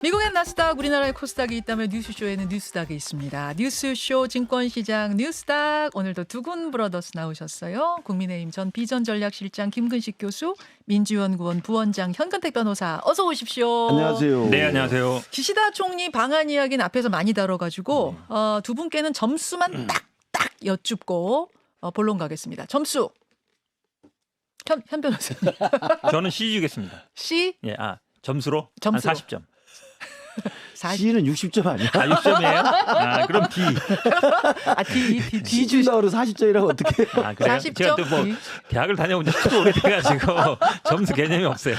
미국의 나스닥, 우리나라의 코스닥이 있다면 뉴스쇼에는 뉴스닥이 있습니다. 뉴스쇼 증권시장 뉴스닥. 오늘도 두군 브러더스 나오셨어요. 국민의힘 전 비전전략실장 김근식 교수, 민주연구원 부원장 현근택 변호사. 어서 오십시오. 안녕하세요. 네, 안녕하세요. 기시다 총리 방한 이야기는 앞에서 많이 다뤄가지고 두 분께는 점수만 딱딱 여쭙고 본론 가겠습니다. 점수. 현 변호사님. 저는 C 주겠습니다. C? 예, 점수로? 점수로. 40점. C는 60점 아니야? 60점이에요? 그럼 D. D 주. C준다고 40점이라고 어떻게? 그래요? 40점? 제가 또 뭐 대학을 다녀본 지 하도 오래돼가지고 점수 개념이 없어요.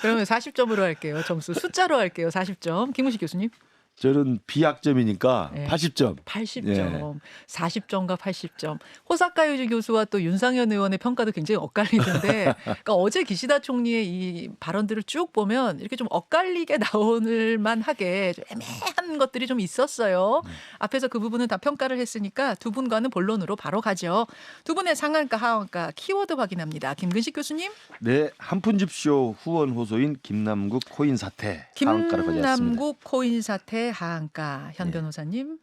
그러면 40점으로 할게요. 점수 숫자로 할게요. 40점. 김문식 교수님. 저는 B학점이니까 네. 80점. 80점. 예. 40점과 80점. 호사카 유지 교수와 또 윤상현 의원의 평가도 굉장히 엇갈리는데 그러니까 어제 기시다 총리의 이 발언들을 쭉 보면 이렇게 좀 엇갈리게 나오는 만하게 좀 애매한 것들이 좀 있었어요. 앞에서 그 부분은 다 평가를 했으니까 두 분과는 본론으로 바로 가죠. 두 분의 상한가 하한가 키워드 확인합니다. 김근식 교수님. 네, 한푼줍쇼 후원 호소인 김남국 코인 사태 하한가를 가져왔습니다. 김남국 코인 사태 하한가. 현 네. 변호사님.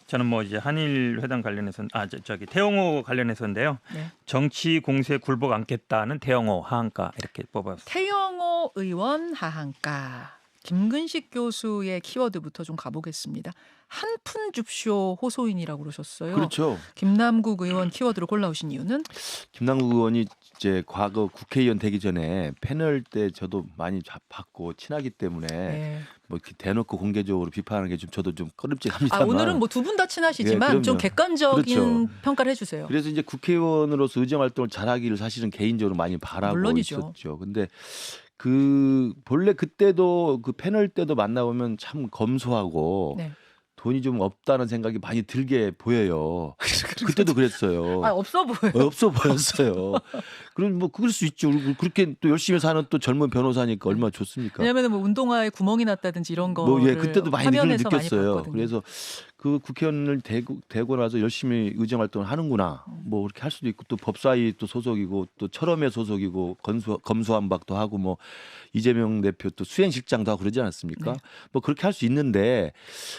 저는 뭐 이제 한일 회담 관련해서 저기 태영호 관련해서인데요. 네. 정치 공세 굴복 않겠다는 태영호 하한가 이렇게 뽑았습니다. 태영호 의원 하한가. 김근식 교수의 키워드부터 좀 가보겠습니다. 한푼 줍쇼 호소인이라고 그러셨어요. 그렇죠. 김남국 의원 키워드로 골라오신 이유는? 김남국 의원이 이제 과거 국회의원 되기 전에 패널 때 저도 많이 봤고 친하기 때문에 네. 뭐 이렇게 대놓고 공개적으로 비판하는 게 좀 저도 좀 꺼림직합니다만. 오늘은 뭐 두 분 다 친하시지만 그럼요. 좀 객관적인 그렇죠. 평가를 해주세요. 그래서 이제 국회의원으로서 의정 활동을 잘하기를 사실은 개인적으로 많이 바라고 물론이죠. 있었죠. 근데 그 본래 그때도 그 패널 때도 만나보면 참 검소하고 네. 돈이 좀 없다는 생각이 많이 들게 보여요. 그때도 그랬어요. 없어 보여요. 없어 보였어요. 그럼 뭐 그럴 수 있죠. 그렇게 또 열심히 사는 또 젊은 변호사니까 얼마나 좋습니까? 왜냐하면 뭐 운동화에 구멍이 났다든지 이런 거를 뭐 그때도 많이 화면에서 느꼈어요. 봤거든요. 그래서 그 국회의원을 되고 나서 열심히 의정 활동을 하는구나. 뭐 그렇게 할 수도 있고 또 법사위 또 소속이고 또 철험회 소속이고 검수완박도 하고 뭐 이재명 대표 또 수행실장도 하고 그러지 않았습니까? 네. 뭐 그렇게 할 수 있는데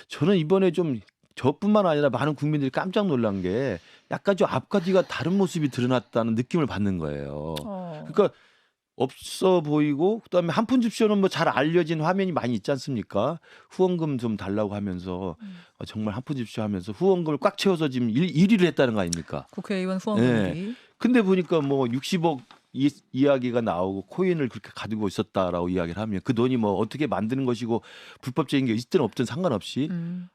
저는 이번에 좀 저뿐만 아니라 많은 국민들이 깜짝 놀란 게 약간 좀 앞과 뒤가 다른 모습이 드러났다는 느낌을 받는 거예요. 그러니까 없어 보이고 그다음에 한푼 줍쇼는 뭐 잘 알려진 화면이 많이 있지 않습니까? 후원금 좀 달라고 하면서 정말 한푼 줍쇼 하면서 후원금을 꽉 채워서 지금 1위를 했다는 거 아닙니까? 국회의원 후원금이. 근데 보니까 뭐 60억 이야기가 나오고 코인을 그렇게 가지고 있었다라고 이야기를 하면 그 돈이 뭐 어떻게 만드는 것이고 불법적인 게 있든 없든 상관없이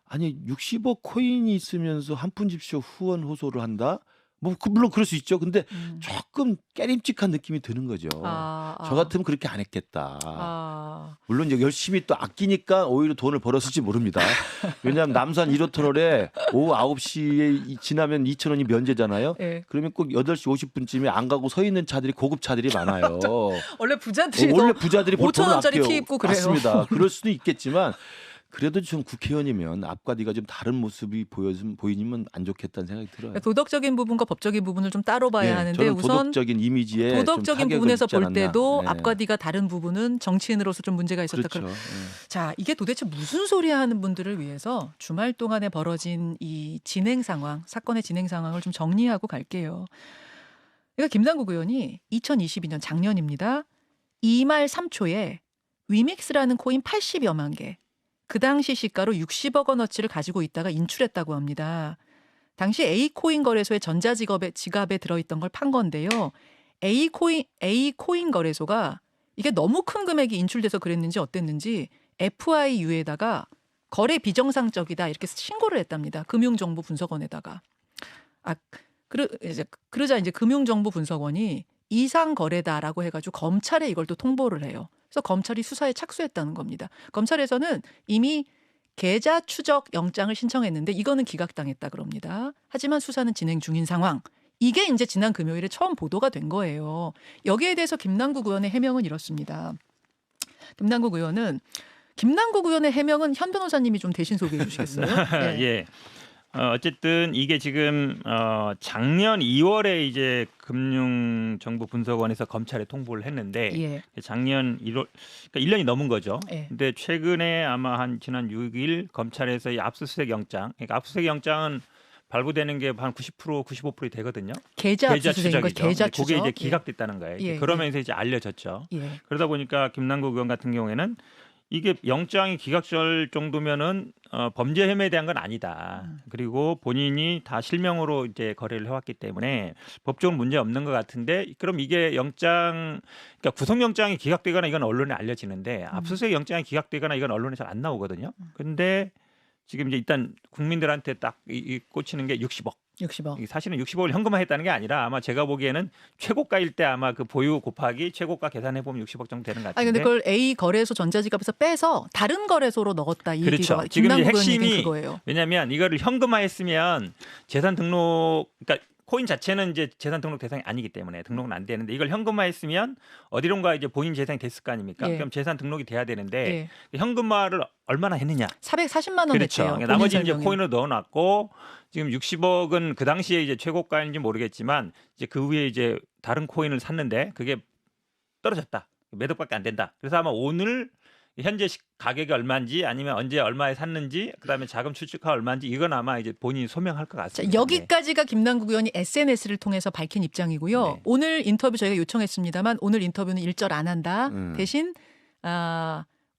아니 60억 코인이 있으면서 한푼 줍쇼 후원 호소를 한다? 뭐 물론 그럴 수 있죠. 근데 조금 깨림직한 느낌이 드는 거죠. 저 같으면 그렇게 안 했겠다. 물론 이제 열심히 또 아끼니까 오히려 돈을 벌었을지 모릅니다. 왜냐하면 남산 1호 터널에 오후 9시에 지나면 2,000원이 면제잖아요. 네. 그러면 꼭 8시 50분쯤에 안 가고 서 있는 차들이 고급 차들이 많아요. 원래 부자들이 원래 부자들이 보통 5,000원짜리 티 입고 그래요. 맞습니다. 그럴 수도 있겠지만 그래도 좀 국회의원이면 앞과 뒤가 좀 다른 모습이 보이면 안 좋겠다는 생각이 들어요. 도덕적인 부분과 법적인 부분을 좀 따로 봐야 하는데 저는 우선 도덕적인 이미지에 도덕적인 좀 부분에서 타격을 볼 입지 않았나. 때도 네. 앞과 뒤가 다른 부분은 정치인으로서 좀 문제가 있었다. 그렇죠. 자, 이게 도대체 무슨 소리야 하는 분들을 위해서 주말 동안에 벌어진 이 진행 상황, 사건의 진행 상황을 좀 정리하고 갈게요. 그러니까 김남국 의원이 2022년 작년입니다. 2말 3초에 위믹스라는 코인 80여만 개, 그 당시 시가로 60억 원어치를 가지고 있다가 인출했다고 합니다. 당시 A코인 거래소의 지갑에 들어있던 걸 판 건데요. A코인 거래소가 이게 너무 큰 금액이 인출돼서 그랬는지 어땠는지 FIU에다가 거래 비정상적이다 이렇게 신고를 했답니다. 금융정보분석원에다가. 그러자 이제 금융정보분석원이 이상 거래다라고 해가지고 검찰에 이걸 또 통보를 해요. 그래서 검찰이 수사에 착수했다는 겁니다. 검찰에서는 이미 계좌 추적 영장을 신청했는데 이거는 기각당했다 그럽니다. 하지만 수사는 진행 중인 상황. 이게 이제 지난 금요일에 처음 보도가 된 거예요. 여기에 대해서 김남국 의원의 해명은 이렇습니다. 김남국 의원의 해명은 현 변호사님이 좀 대신 소개해 주시겠어요? 네. 예. 어쨌든 이게 지금 작년 2월에 이제 금융정보분석원에서 검찰에 통보를 했는데 예. 작년 1월 그러니까 1년이 넘은 거죠. 예. 근데 최근에 아마 한 지난 6일 검찰에서 이 압수수색 영장, 그러니까 압수수색 영장은 발부되는 게 한 90% 95% 되거든요. 계좌 압수수색인 거 추적이죠. 계좌 근데 그게 추적. 이제 기각됐다는 거예요. 예, 그러면서 이제 알려졌죠. 예. 그러다 보니까 김남국 의원 같은 경우에는 이게 영장이 기각될 정도면은 범죄 혐의에 대한 건 아니다. 그리고 본인이 다 실명으로 이제 거래를 해왔기 때문에 법적으로 문제 없는 것 같은데 그럼 이게 영장, 그러니까 구속영장이 기각되거나 이건 언론에 알려지는데 압수수색 영장이 기각되거나 이건 언론에 잘 안 나오거든요. 근데 지금 이제 일단 국민들한테 딱 꽂히는 게 60억. 60억. 이게 사실은 60억을 현금화했다는 게 아니라 아마 제가 보기에는 최고가일 때 아마 그 보유 곱하기 최고가 계산해 보면 60억 정도 되는 것 같은데. 아니 근데 그걸 A 거래소 전자지갑에서 빼서 다른 거래소로 넣었다 이 그렇죠. 얘기가 지금 이제 김남국 의원 핵심이 얘기는 그거예요. 왜냐하면 이거를 현금화했으면 재산 등록, 그러니까 코인 자체는 이제 재산 등록 대상이 아니기 때문에 등록은 안 되는데 이걸 현금화했으면 어디론가 이제 본인 재산이 됐을 거 아닙니까? 예. 그럼 재산 등록이 돼야 되는데 예. 현금화를 얼마나 했느냐? 440만 원 그렇죠. 냈대요. 그러니까 나머지 이제 설명에. 코인을 넣어놨고 지금 60억은 그 당시에 이제 최고가인지 모르겠지만 이제 그 위에 이제 다른 코인을 샀는데 그게 떨어졌다. 몇 억밖에 안 된다. 그래서 아마 오늘 현재 가격이 얼마인지 아니면 언제 얼마에 샀는지 그다음에 자금 출처가 얼마인지 이건 아마 이제 본인이 소명할 것 자, 같습니다. 여기까지가 김남국 의원이 SNS를 통해서 밝힌 입장이고요. 네. 오늘 인터뷰 저희가 요청했습니다만 오늘 인터뷰는 일절 안 한다. 대신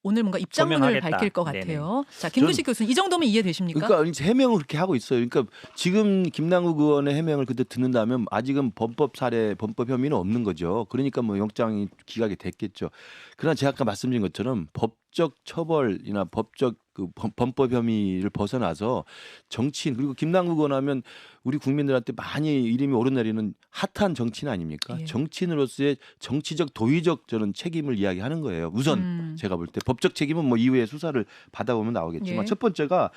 오늘 뭔가 입장문을 소명하겠다. 밝힐 것 같아요. 자, 김근식 교수님 이 정도면 이해되십니까? 그러니까 해명을 그렇게 하고 있어요. 그러니까 지금 김남국 의원의 해명을 그때 듣는다면 아직은 범법 사례, 범법 혐의는 없는 거죠. 그러니까 뭐 영장이 기각이 됐겠죠. 그러나 제가 아까 말씀드린 것처럼 법적 처벌이나 법적 그 범법 혐의를 벗어나서 정치인 그리고 김남국 의원 하면 우리 국민들한테 많이 이름이 오르내리는 핫한 정치인 아닙니까? 예. 정치인으로서의 정치적 도의적 저는 책임을 이야기하는 거예요. 우선 제가 볼 때 법적 책임은 뭐 이후에 수사를 받아보면 나오겠지만 예. 첫 번째가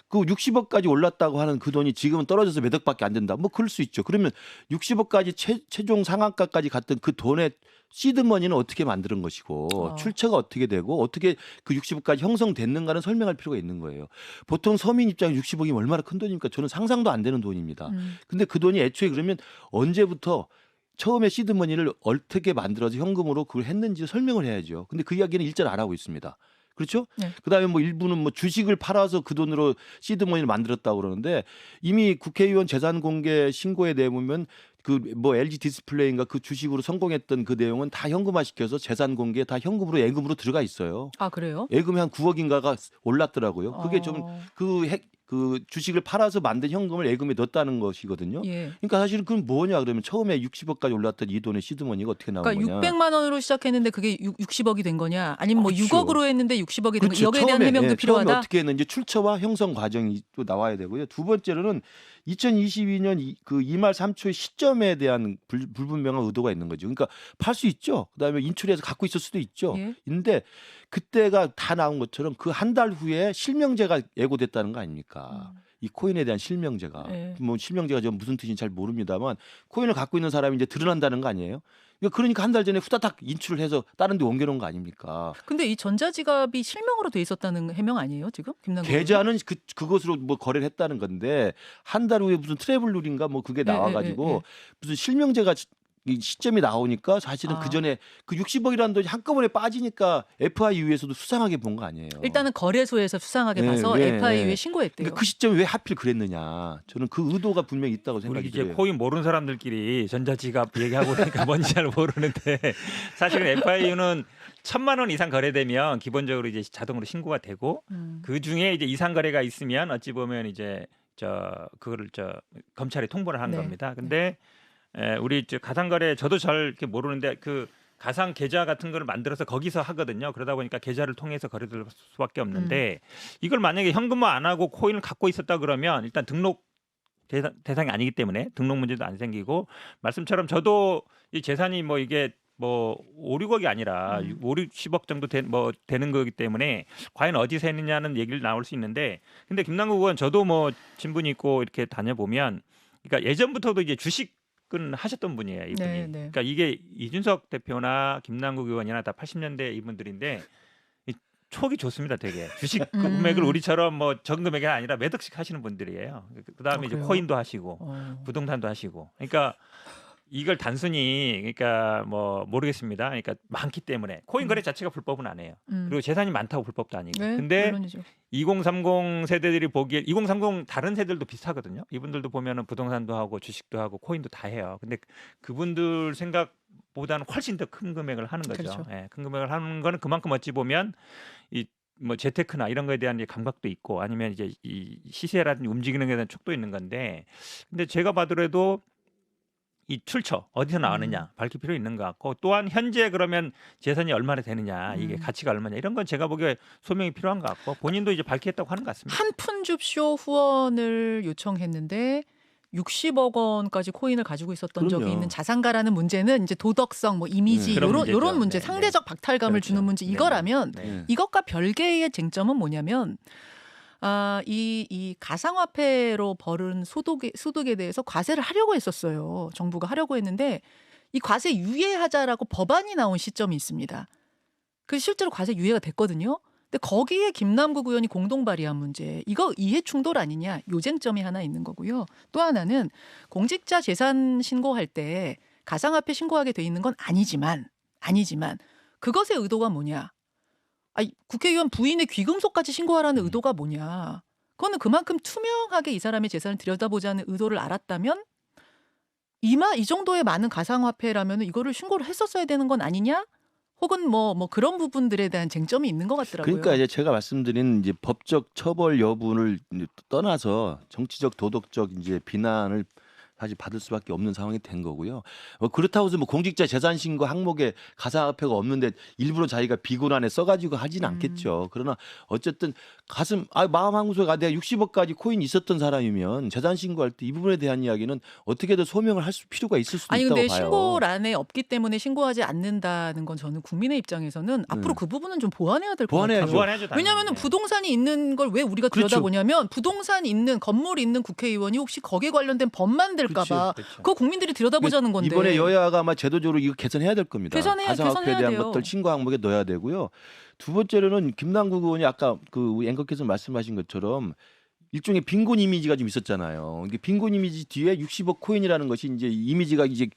그 60억까지 올랐다고 하는 그 돈이 지금은 떨어져서 몇 억밖에 안 된다. 뭐 그럴 수 있죠. 그러면 60억까지 최종 상한가까지 갔던 그 돈의 시드머니는 어떻게 만드는 것이고 출처가 어떻게 되고 어떻게 그 60억까지 형성됐는가는 설명할 필요가 있는 거예요. 보통 서민 입장에 60억이면 얼마나 큰 돈입니까? 저는 상상도 안 되는 돈입니다. 근데 그 돈이 애초에 그러면 언제부터 처음에 시드머니를 어떻게 만들어서 현금으로 그걸 했는지 설명을 해야죠. 근데 그 이야기는 일절 안 하고 있습니다. 그렇죠? 네. 그다음에 뭐 일부는 뭐 주식을 팔아서 그 돈으로 시드머니를 만들었다고 그러는데 이미 국회의원 재산 공개 신고에 내보면 그 뭐 LG 디스플레이인가 그 주식으로 성공했던 그 내용은 다 현금화 시켜서 재산 공개 다 현금으로 예금으로 들어가 있어요. 아, 그래요? 예금이 한 9억인가가 올랐더라고요. 그게 좀 그 주식을 팔아서 만든 현금을 예금에 넣었다는 것이거든요. 예. 그러니까 사실은 그건 뭐냐 그러면 처음에 60억까지 올랐던 이 돈의 시드머니가 어떻게 나온 그러니까 거냐. 600만 원으로 시작했는데 그게 60억이 된 거냐? 아니면 뭐 그렇죠. 6억으로 했는데 60억이 된 거냐? 그렇죠. 여기에 대한 처음에, 해명도 처음에 필요하다. 어떻게 했는지 출처와 형성 과정이 또 나와야 되고요. 두 번째로는 2022년 그 2말 3초의 시점에 대한 불분명한 의도가 있는 거죠. 그러니까 팔 수 있죠. 그다음에 인출해서 갖고 있을 수도 있죠. 예. 근데 그때가 다 나온 것처럼 그 한 달 후에 실명제가 예고됐다는 거 아닙니까? 이 코인에 대한 실명제가 예. 뭐 실명제가 좀 무슨 뜻인지 잘 모릅니다만 코인을 갖고 있는 사람이 이제 드러난다는 거 아니에요? 그러니까 한 달 전에 후다닥 인출을 해서 다른 데 옮겨놓은 거 아닙니까? 근데 이 전자지갑이 실명으로 돼 있었다는 해명 아니에요, 지금? 김남국 의원이? 계좌는 그것으로 뭐 거래를 했다는 건데 한 달 후에 무슨 트래블룰인가 뭐 그게 네, 나와가지고 네, 네. 무슨 실명제가 이 시점이 나오니까 사실은 그 전에 그 60억이라는 돈이 한꺼번에 빠지니까 FIU에서도 수상하게 본 거 아니에요. 일단은 거래소에서 수상하게 네, 봐서 네, FIU에 네. 신고했대요. 그러니까 그 시점에 왜 하필 그랬느냐. 저는 그 의도가 분명히 있다고 우리 생각이 이제 들어요. 코인 모르는 사람들끼리 전자지갑 얘기하고 그러니까 뭔지 잘 모르는데 사실은 FIU는 1,000만 원 이상 거래되면 기본적으로 이제 자동으로 신고가 되고 그 중에 이제 이상 거래가 있으면 어찌 보면 이제 그거를 검찰에 통보를 하는 네. 겁니다. 근데 우리 가상거래 저도 잘 이렇게 모르는데 그 가상 계좌 같은 거를 만들어서 거기서 하거든요. 그러다 보니까 계좌를 통해서 거래될 수밖에 없는데 이걸 만약에 현금화 안 하고 코인을 갖고 있었다 그러면 일단 등록 대상이 아니기 때문에 등록 문제도 안 생기고 말씀처럼 저도 이 재산이 뭐 이게 뭐 5, 6억이 아니라 5, 60억 정도 되는 거기 때문에 과연 어디서 했느냐는 얘기를 나올 수 있는데 근데 김남국 의원 저도 뭐 친분이 있고 이렇게 다녀보면 그러니까 예전부터도 이제 주식은 하셨던 분이에요. 이분이. 네, 네. 그러니까 이게 이준석 대표나 김남국 의원이나 다 80년대 이분들인데 촉이 좋습니다, 되게. 주식 금액을 우리처럼 뭐 적은 금액이 아니라 몇 억씩 하시는 분들이에요. 그다음에 이제 그래요? 코인도 하시고 어. 부동산도 하시고. 그러니까 이걸 단순히 그러니까 뭐 모르겠습니다. 그러니까 많기 때문에 코인 거래 자체가 불법은 아니에요. 그리고 재산이 많다고 불법도 아니고. 네, 근데 물론이죠. 2030 세대들이 보기에 2030 다른 세대들도 비슷하거든요. 이분들도 보면은 부동산도 하고 주식도 하고 코인도 다 해요. 근데 그분들 생각보다는 훨씬 더 큰 금액을 하는 거죠. 그렇죠. 예, 큰 금액을 하는 거는 그만큼 어찌 보면 이 뭐 재테크나 이런 거에 대한 이제 감각도 있고 아니면 이제 이 시세라든지 움직이는 거에 대한 촉도 있는 건데 근데 제가 봐더라도 이 출처 어디서 나왔느냐 밝힐 필요 있는 것 같고 또한 현재 그러면 재산이 얼마나 되느냐 이게 가치가 얼마냐 이런 건 제가 보기에 소명이 필요한 것 같고 본인도 이제 밝히겠다고 하는 것 같습니다. 한 푼 줍쇼 후원을 요청했는데 60억 원까지 코인을 가지고 있었던 적이 그럼요. 있는 자산가라는 문제는 이제 도덕성, 뭐 이미지 그런 요런 문제죠. 요런 문제, 네, 상대적 박탈감을 그렇죠. 주는 문제 네, 이거라면 네. 이것과 별개의 쟁점은 뭐냐면 이 가상화폐로 벌은 소득에 대해서 과세를 하려고 했었어요. 정부가 하려고 했는데 이 과세 유예하자라고 법안이 나온 시점이 있습니다. 그 실제로 과세 유예가 됐거든요. 근데 거기에 김남국 의원이 공동 발의한 문제, 이거 이해 충돌 아니냐, 요쟁점이 하나 있는 거고요. 또 하나는 공직자 재산 신고할 때 가상화폐 신고하게 돼 있는 건 아니지만 그것의 의도가 뭐냐? 국회의원 부인의 귀금속까지 신고하라는 의도가 뭐냐? 그거는 그만큼 투명하게 이 사람의 재산을 들여다보자는 의도를 알았다면 이 정도의 많은 가상화폐라면 이거를 신고를 했었어야 되는 건 아니냐? 혹은 뭐 그런 부분들에 대한 쟁점이 있는 것 같더라고요. 그러니까 이제 제가 말씀드린 이제 법적 처벌 여부를 떠나서 정치적 도덕적 이제 비난을 사실 받을 수밖에 없는 상황이 된 거고요. 그렇다고 해서 뭐 공직자 재산 신고 항목에 가상화폐가 없는데 일부러 자기가 비곤안에 써가지고 하진 않겠죠. 그러나 어쨌든 마음 한구석에 내가 60억까지 코인 있었던 사람이면 재산 신고할 때 이 부분에 대한 이야기는 어떻게든 소명을 할 필요가 있을 수도 아니 있다고 근데 봐요. 신고란에 없기 때문에 신고하지 않는다는 건 저는 국민의 입장에서는 앞으로 그 부분은 좀 보완해야 될 것 같아요. 보완해야죠. 보완해야죠, 당연히. 왜냐하면 부동산이 있는 걸 왜 우리가 그렇죠. 들여다보냐면 부동산 있는 건물 있는 국회의원이 혹시 거기에 관련된 법만 될까봐 그렇죠. 그거 국민들이 들여다보자는 건데. 이번에 여야가 아마 제도적으로 이거 개선해야 될 겁니다. 개선해야 가상화폐에 대한 돼요. 것들 신고 항목에 넣어야 되고요. 두 번째로는 김남국 의원이 아까 그 우리 앵커께서 말씀하신 것처럼 일종의 빈곤 이미지가 좀 있었잖아요. 이게 빈곤 이미지 뒤에 60억 코인이라는 것이 이제 이미지가 이제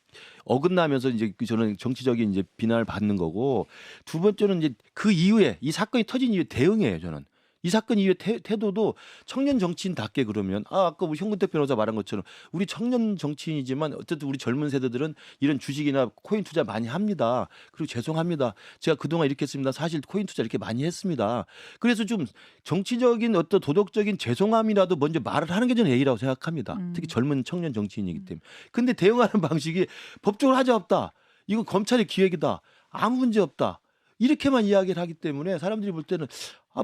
어긋나면서 이제 저는 정치적인 이제 비난을 받는 거고 두 번째는 이제 그 이후에 이 사건이 터진 이후에 대응이에요. 저는. 이 사건 이후에 태도도 청년 정치인답게 그러면 아까 우리 현근택 변호사 말한 것처럼 우리 청년 정치인이지만 어쨌든 우리 젊은 세대들은 이런 주식이나 코인 투자 많이 합니다. 그리고 죄송합니다. 제가 그동안 이렇게 했습니다. 사실 코인 투자 이렇게 많이 했습니다. 그래서 좀 정치적인 어떤 도덕적인 죄송함이라도 먼저 말을 하는 게 저는 예의라고 생각합니다. 특히 젊은 청년 정치인이기 때문에. 근데 대응하는 방식이 법적으로 하자 없다. 이거 검찰의 기획이다. 아무 문제 없다. 이렇게만 이야기를 하기 때문에 사람들이 볼 때는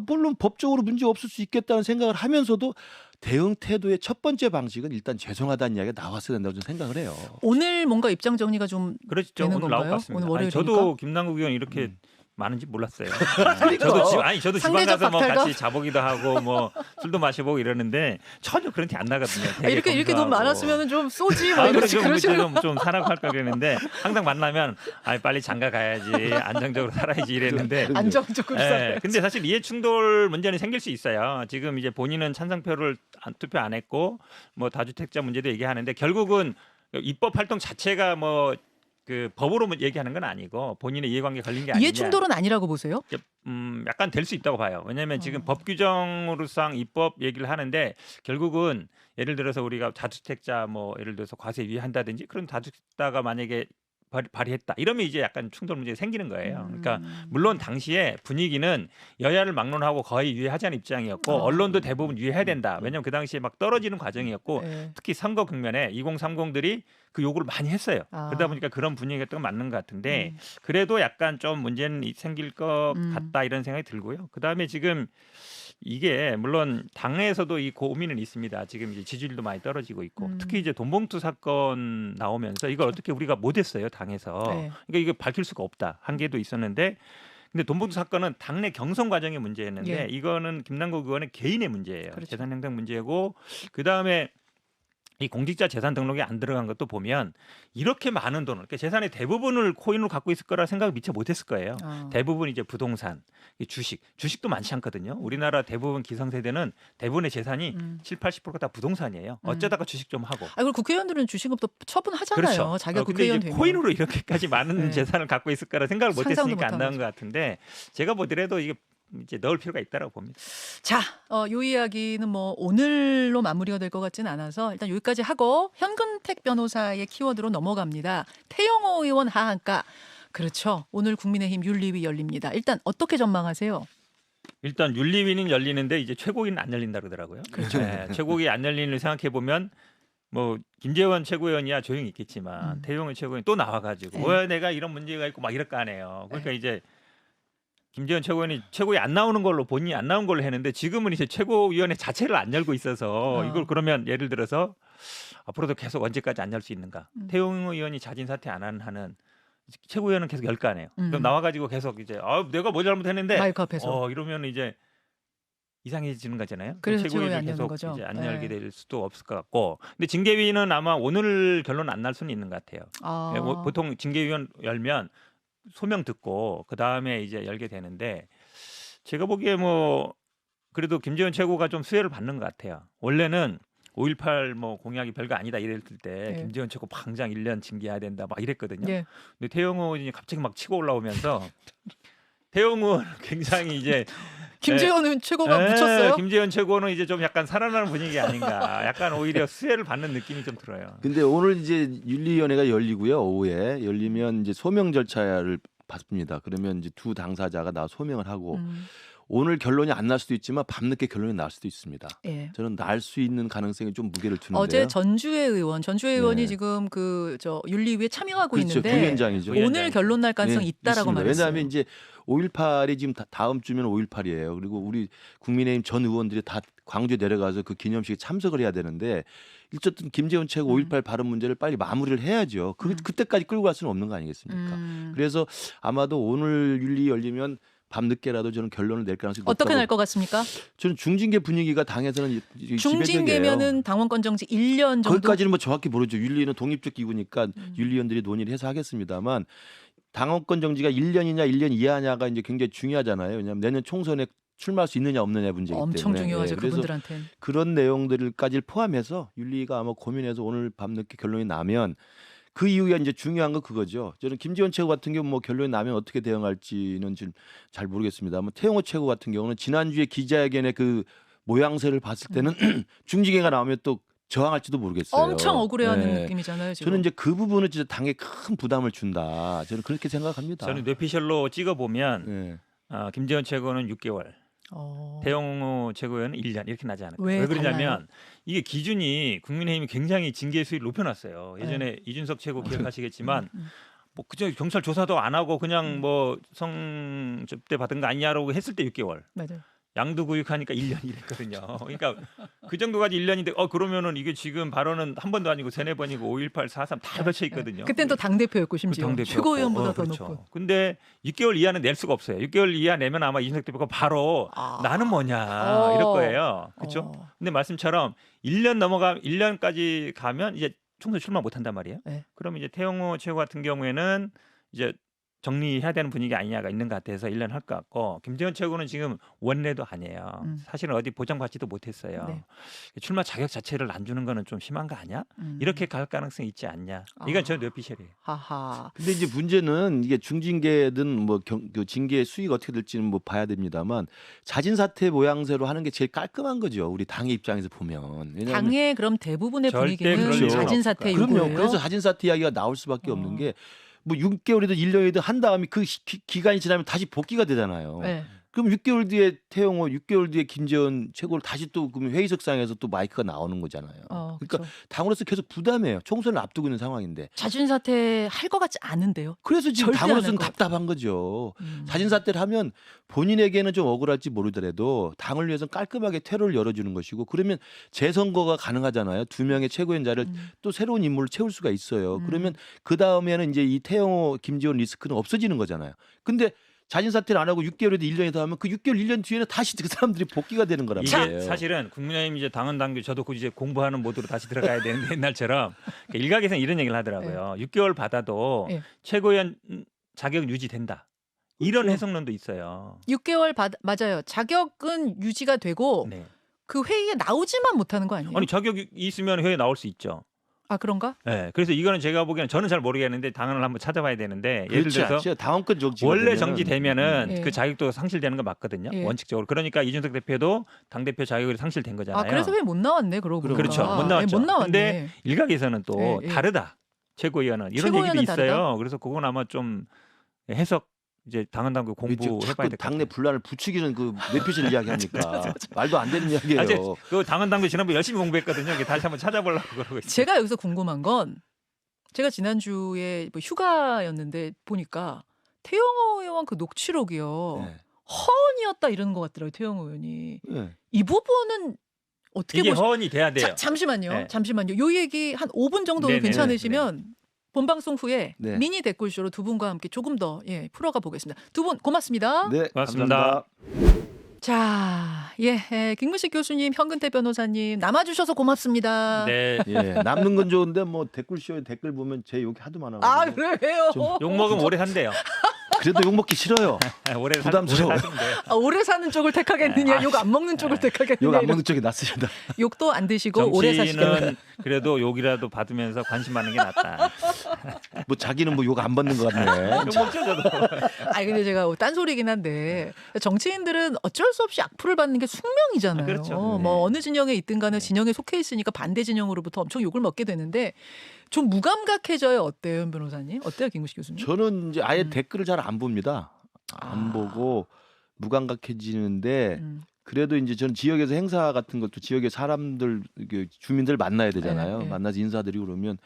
물론 법적으로 문제 없을 수 있겠다는 생각을 하면서도 대응 태도의 첫 번째 방식은 일단 죄송하다는 이야기가 나왔어야 된다고 저는 생각을 해요. 오늘 뭔가 입장 정리가 좀 그렇죠. 되는 오늘 나올 건가요? 것 같습니다. 오늘 아니, 월요일이니까? 저도 김남국 의원 이렇게 많은지 몰랐어요. 그러니까. 저도 지방 상대적 가서 뭐 박탈감? 같이 자보기도 하고 뭐 술도 마셔보고 이러는데 전혀 그런 티 안 나거든요. 되게 이렇게 돈 검소하고. 많았으면 좀 쏘지 뭐 그래 이러지 그러시면 좀 산악할 걸 그랬는데 항상 만나면 빨리 장가 가야지 안정적으로 살아야지 이랬는데 안정적으로 살아요. 근데 사실 이해 충돌 문제는 생길 수 있어요. 지금 이제 본인은 찬성표를 투표 안 했고 뭐 다주택자 문제도 얘기하는데 결국은 입법 활동 자체가 뭐 그 법으로 얘기하는 건 아니고 본인의 이해관계 걸린 게 아니냐. 이해 충돌은 아니라고 보세요? 약간 될 수 있다고 봐요. 왜냐하면 지금 법 규정으로상 입법 얘기를 하는데 결국은 예를 들어서 우리가 다주택자 뭐 예를 들어서 과세 유예한다든지 그런 다주택자가 만약에 발의했다 이러면 이제 약간 충돌 문제가 생기는 거예요. 그러니까 물론 당시에 분위기는 여야를 막론하고 거의 유예하자는 입장이었고 언론도 대부분 유예해야 된다. 왜냐하면 그 당시에 막 떨어지는 과정이었고 네. 특히 선거 국면에 2030들이 그 요구를 많이 했어요. 그러다 보니까 그런 분위기가 또 맞는 것 같은데 그래도 약간 좀 문제는 생길 것 같다 이런 생각이 들고요. 그다음에 지금 이게 물론 당내에서도 이 고민은 있습니다. 지금 이제 지지율도 많이 떨어지고 있고 특히 이제 돈봉투 사건 나오면서 이걸 어떻게 우리가 못했어요 당에서. 네. 그러니까 이게 밝힐 수가 없다 한계도 있었는데. 근데 돈봉투 사건은 당내 경선 과정의 문제였는데 예. 이거는 김남국 의원의 개인의 문제예요. 그렇죠. 재산행동 문제고 그 다음에 이 공직자 재산 등록에 안 들어간 것도 보면 이렇게 많은 돈을, 그러니까 재산의 대부분을 코인으로 갖고 있을 거라 생각을 미처 못했을 거예요. 대부분 이제 부동산, 주식도 많지 않거든요. 우리나라 대부분 기성세대는 대부분의 재산이 70~80%가 다 부동산이에요. 어쩌다가 주식 좀 하고. 그리고 국회의원들은 주식은 또 처분하잖아요. 그렇죠. 자기가 근데 국회의원 이제 되면. 코인으로 이렇게까지 많은 네. 재산을 갖고 있을 거라 생각을 상상도 못했으니까 안 못한 나온 거죠. 것 같은데 제가 보더라도 이게 이제 넣을 필요가 있다고 봅니다. 자, 요 이야기는 뭐 오늘로 마무리가 될 것 같지는 않아서 일단 여기까지 하고 현근택 변호사의 키워드로 넘어갑니다. 태영호 의원 하한가. 그렇죠. 오늘 국민의힘 윤리위 열립니다. 일단 어떻게 전망하세요? 일단 윤리위는 열리는데 이제 최고위는 안 열린다 그러더라고요. 그렇죠. 네, 최고위 안 열리는 걸 생각해 보면 뭐 김재원 최고위원이야 조용히 있겠지만 태용호 최고위원 또 나와가지고 네. 왜 내가 이런 문제가 있고 막 이럴 거 아니에요. 그러니까 이제 김재원 최고위원이 최고위 안 나오는 걸로 본인이 안 나온 걸로 했는데 지금은 이제 최고위원회 자체를 안 열고 있어서 이걸 그러면 예를 들어서 앞으로도 계속 언제까지 안 열 수 있는가? 태용호 의원이 자진 사퇴 안 하는 최고위원은 계속 열 거 아니에요. 그럼 나와가지고 계속 이제 내가 뭐 잘못했는데 마이크 앞에서. 이러면 이제 이상해지는 거잖아요. 그래서 최고위를 최고위 안 여는 계속 거죠. 이제 안 네. 열게 될 수도 없을 것 같고, 근데 징계위는 아마 오늘 결론 안 날 수는 있는 것 같아요. 예, 보통 징계위원 열면 소명 듣고 그 다음에 이제 열게 되는데 제가 보기에 뭐 그래도 김재원 최고가 좀 수혜를 받는 것 같아요. 원래는 5.18 뭐 공약이 별거 아니다 이랬을 때 네. 김재원 최고 당장 1년 징계해야 된다 막 이랬거든요. 예. 근데 태영호 의원이 갑자기 막 치고 올라오면서 태영호 의원은 굉장히 이제 김재원은 최고가 묻혔어요? 김재원 최고는 이제 좀 약간 살아나는 분위기 아닌가. 약간 오히려 수혜를 받는 느낌이 좀 들어요. 근데 오늘 이제 윤리위원회가 열리고요. 오후에 열리면 이제 소명 절차를 받습니다. 그러면 이제 두 당사자가 나와 소명을 하고 오늘 결론이 안 날 수도 있지만 밤늦게 결론이 날 수도 있습니다. 예. 저는 날 수 있는 가능성에 좀 무게를 두는데요. 어제 전주혜 의원이 네. 지금 윤리위에 참여하고 그렇죠. 있는데 부위원장이죠. 오늘 결론 날 가능성이 있다라고 있습니다. 말했어요. 왜냐하면 이제 5.18이 지금 다음 주면 5.18이에요. 그리고 우리 국민의힘 전 의원들이 다 광주에 내려가서 그 기념식에 참석을 해야 되는데 어쨌든 김재원 최고 5.18 발언 문제를 빨리 마무리를 해야죠. 그때까지 끌고 갈 수는 없는 거 아니겠습니까? 그래서 아마도 오늘 윤리 열리면 밤늦게라도 저는 결론을 낼 가능성이 높다고. 어떻게 날 것 같습니까? 저는 중징계 분위기가 당에서는 지배적이에요. 중징계면은 당원권 정지 1년 정도. 거기까지는 뭐 정확히 모르죠. 윤리는 독립적 기구니까 윤리위원들이 논의를 해서 하겠습니다만 당원권 정지가 1년이냐 1년 이하냐가 이제 굉장히 중요하잖아요. 왜냐하면 내년 총선에 출마할 수 있느냐 없느냐 문제이기 때문에. 엄청 중요하죠. 그래서 그분들한테는. 그런 내용들까지 포함해서 윤리가 아마 고민해서 오늘 밤늦게 결론이 나면 그 이후에 이제 중요한 건 그거죠. 저는 김재원 최고 같은 경우 뭐 결론이 나면 어떻게 대응할지는 지금 잘 모르겠습니다만 태영호 최고 같은 경우는 지난주에 기자회견의 그 모양새를 봤을 때는 중징계가 나오면 또 저항할지도 모르겠어요. 엄청 억울해하는 네. 느낌이잖아요. 지금. 저는 이제 그 부분은 진짜 당에 큰 부담을 준다. 저는 그렇게 생각합니다. 저는 뇌피셜로 찍어보면 네. 김재원 최고는 6개월, 태영호 최고위원은 1년 이렇게 나지 않을까. 왜 왜 그러냐면 달라요? 이게 기준이 국민의힘이 굉장히 징계 수위를 높여놨어요. 예전에 이준석 최고 기억하시겠지만 뭐 그저 경찰 조사도 안 하고 그냥 뭐 성접대 받은 거 아니냐라고 했을 때 6개월. 맞아요. 양도 구육하니까 1년 이랬거든요. 그러니까 그 정도까지 1년인데 그러면은 이게 지금 발언은 한 번도 아니고 3~4번이고 5.18, 4.3 다 거쳐 있거든요. 그땐 또 당대표였고 심지어 당대표였고. 최고위원보다 더 그렇죠. 높고. 근데 6개월 이하는 낼 수가 없어요. 6개월 이하 내면 아마 이준석 대표가 바로 나는 뭐냐 이럴 거예요. 그렇죠? 근데 말씀처럼 1년까지 가면 이제 총선 출마 못 한단 말이에요. 네. 그럼 이제 태영호 최고 같은 경우에는 이제 정리해야 되는 분위기 아니냐가 있는 것 같아서 1년 할 것 같고 김재원 최고는 지금 원내도 아니에요. 사실은 어디 보장받지도 못했어요. 네. 출마 자격 자체를 안 주는 거는 좀 심한 거 아니야? 이렇게 갈 가능성이 있지 않냐? 이건 저는 뇌피셜이에요. 하하. 근데 이제 문제는 이게 중징계든 뭐 그 징계 수위가 어떻게 될지는 뭐 봐야 됩니다만 자진 사퇴 모양새로 하는 게 제일 깔끔한 거죠. 우리 당의 입장에서 보면. 왜냐하면 당의 그럼 대부분의 절대 분위기는 그럴 일은 자진 사퇴 그럼요. 요구예요. 그래서 자진 사퇴 이야기가 나올 수밖에 없는 게 뭐 6개월이든 1년이든 한 다음에 그 기간이 지나면 다시 복귀가 되잖아요. 네. 그럼 6개월 뒤에 태영호, 6개월 뒤에 김재원 최고를 다시 또 그럼 회의석상에서 또 마이크가 나오는 거잖아요. 그러니까 그렇죠. 당으로서 계속 부담해요. 총선을 앞두고 있는 상황인데. 자진 사퇴 할 것 같지 않은데요. 그래서 지금 절대 안 당으로서는 할 것 답답한 거죠. 자진 사퇴를 하면 본인에게는 좀 억울할지 모르더라도 당을 위해서 깔끔하게 퇴로를 열어주는 것이고 그러면 재선거가 가능하잖아요. 2명의 최고위원자를 또 새로운 인물을 채울 수가 있어요. 그러면 그 다음에는 이제 이 태영호, 김재원 리스크는 없어지는 거잖아요. 근데 자진 사퇴를 안 하고 6개월에도 1년이 더 하면 그 6개월 1년 뒤에는 다시 그 사람들이 복귀가 되는 거란 이게 말이에요. 사실은 국민의힘 이제 당헌 당규 저도 그 이제 공부하는 모드로 다시 들어가야 되는데 옛날처럼 일각에서는 이런 얘기를 하더라고요. 6개월 받아도 네. 최고위원 자격 유지된다. 이런 그렇죠. 해석론도 있어요. 6개월 맞아요. 자격은 유지가 되고 네. 그 회의에 나오지만 못하는 거 아니에요? 아니 자격이 있으면 회의에 나올 수 있죠. 아 그런가? 네. 그래서 이거는 제가 보기에는 저는 잘 모르겠는데 당헌을 한번 찾아봐야 되는데 예를 그렇지 들어서 않죠. 당원권 정지 원래 정지되면은 예. 그 자격도 상실되는 거 맞거든요. 예. 원칙적으로. 그러니까 이준석 대표도 당 대표 자격이 상실된 거잖아요. 아 그래서 왜 못 나왔네 그러고 보니까. 그렇죠. 못 나왔죠. 못 나왔네. 근데 일각에서는 또 예, 예. 다르다. 최고위원은 이런 최고위원은 얘기도 있어요. 다르다? 그래서 그건 아마 좀 해석 이제 당헌 당규 공부해봐야 자꾸 될 것 당내 같아요. 분란을 부추기는 그 뇌표질 이야기하니까 말도 안 되는 이야기예요. 사실 그 당헌 당규 지난번 열심히 공부했거든요. 이게 다시 한번 찾아보려고 그러고 있어요. 제가 여기서 궁금한 건 제가 지난주에 뭐 휴가였는데 보니까 태영호 의원 그 녹취록이요. 네. 허언이었다 이러는 것 같더라고요. 태영호 의원이. 네. 이 부분은 어떻게 이게 보시... 허언이 돼야 돼요. 잠시만요. 네. 잠시만요. 요 얘기 한 5분 정도 네네네. 괜찮으시면 본방송 후에 네. 미니 댓글쇼로 두 분과 함께 조금 더 풀어가 보겠습니다. 두 분 고맙습니다. 네, 고맙습니다. 감사합니다. 자, 김문식 교수님, 현근태 변호사님 남아주셔서 고맙습니다. 네. 예, 남는 건 좋은데 뭐 댓글쇼에 댓글 보면 제 욕이 하도 많아. 아 그래요? 좀 욕 먹으면 오래 산대요. 그래도 욕 먹기 싫어요. 오래 부담스러워요. 사시면 돼요. 오래 사는 쪽을 택하겠느냐, 욕 안 먹는 쪽을 택하겠느냐. 욕 안 이런. 먹는 쪽이 낫습니다. 욕도 안 드시고 오래 사시겠네요. 정치는 그래도 욕이라도 받으면서 관심 받는 게 낫다. 뭐 자기는 뭐 욕 안 받는 것 같네. 욕 먹죠 저도. 아니 근데 제가 딴소리긴 한데 정치인들은 어쩔 수 없이 악플을 받는 게 숙명이잖아요. 아, 그렇죠. 뭐 어느 진영에 있든 간에 네. 진영에 속해 있으니까 반대 진영으로부터 엄청 욕을 먹게 되는데 좀 무감각해져요. 어때요, 현 변호사님? 어때요, 김구식 교수님? 저는 이제 아예 댓글을 잘 안 봅니다. 안 아. 보고 무감각해지는데 음. 그래도 이제 저는 지역에서 행사 같은 것도 지역의 사람들 주민들 만나야 되잖아요. 네, 네. 만나서 인사드리고 그러면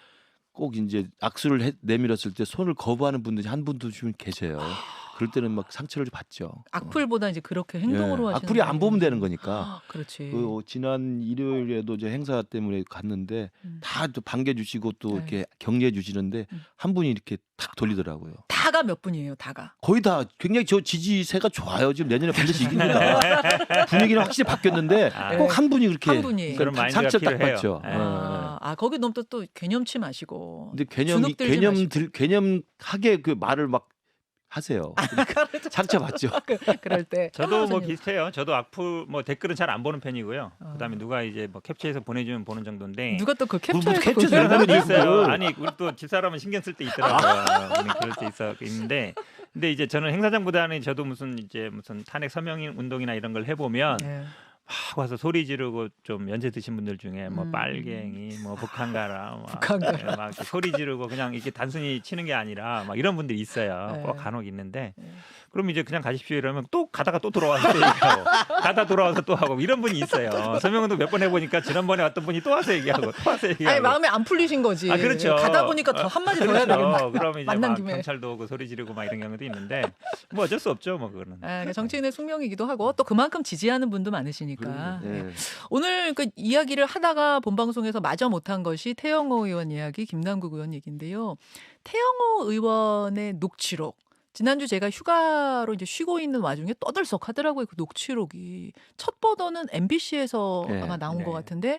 꼭 이제 악수를 내밀었을 때 손을 거부하는 분들이 한 분도 좀 계세요. 그럴 때는 막 상처를 받죠. 악플보다 이제 그렇게 행동으로 하시는 악플이 안 보면 되는 거니까. 아, 그렇지. 그 지난 일요일에도 저 행사 때문에 갔는데 다 또 반겨주시고 또 네. 이렇게 격려해 주시는데 한 분이 이렇게 탁 돌리더라고요. 다가 몇 분이에요, 다가? 거의 다 굉장히 저 지지세가 좋아요. 지금 내년에 반드시 이깁니다. 분위기는 확실히 바뀌었는데 아, 꼭 한 분이 그렇게 한 분이. 그런 마인드가 상처 딱 필요해요. 받죠. 네. 거기 너무 또 개념치 마시고. 근데 주눅 들지 마시고. 개념하게 그 말을 막 하세요. 상처 받죠. 그럴 때. 저도 뭐 변호사님. 비슷해요. 저도 악플 뭐 댓글은 잘 안 보는 편이고요. 어. 그다음에 누가 이제 뭐 캡처해서 보내주면 보는 정도인데. 누가 또 그 뭐 캡처해서 캡처해서 그걸- 그런 사람이 있어요. 그걸. 아니 우리 또 집사람은 신경 쓸 때 있더라고요. 그럴 때 있는데, 근데 이제 저는 행사장보다는 저도 무슨 탄핵 서명 운동이나 이런 걸 해보면 네. 막 와서 소리 지르고 좀 연세 드신 분들 중에 뭐 음. 빨갱이, 뭐 북한가라, 북한가라. 막 이렇게 소리 지르고 그냥 이렇게 단순히 치는 게 아니라 막 이런 분들이 있어요. 네. 꼭 간혹 있는데. 네. 그럼 이제 그냥 가십시오 이러면 또 가다가 또 돌아와서 또 얘기하고 가다 돌아와서 또 하고 이런 분이 있어요. 서명도 몇 번 해보니까 지난번에 왔던 분이 또 와서 얘기하고 또 와서 얘기하고. 아니 마음에 안 풀리신 거지. 아, 그렇죠. 가다 보니까 더 한마디 더 해야 되겠네. 그러면 이제 만난 막 김에. 경찰도 오고 소리 지르고 막 이런 경우도 있는데 뭐 어쩔 수 없죠, 뭐 그거는. 그러니까 정치인의 숙명이기도 하고 또 그만큼 지지하는 분도 많으시니까. 네. 오늘 그 이야기를 하다가 본방송에서 마저 못한 것이 태영호 의원 이야기, 김남국 의원 얘기인데요. 태영호 의원의 녹취록. 지난주 제가 휴가로 이제 쉬고 있는 와중에 떠들썩하더라고요. 그 녹취록이 첫 버전은 MBC에서 네, 아마 나온 네. 것 같은데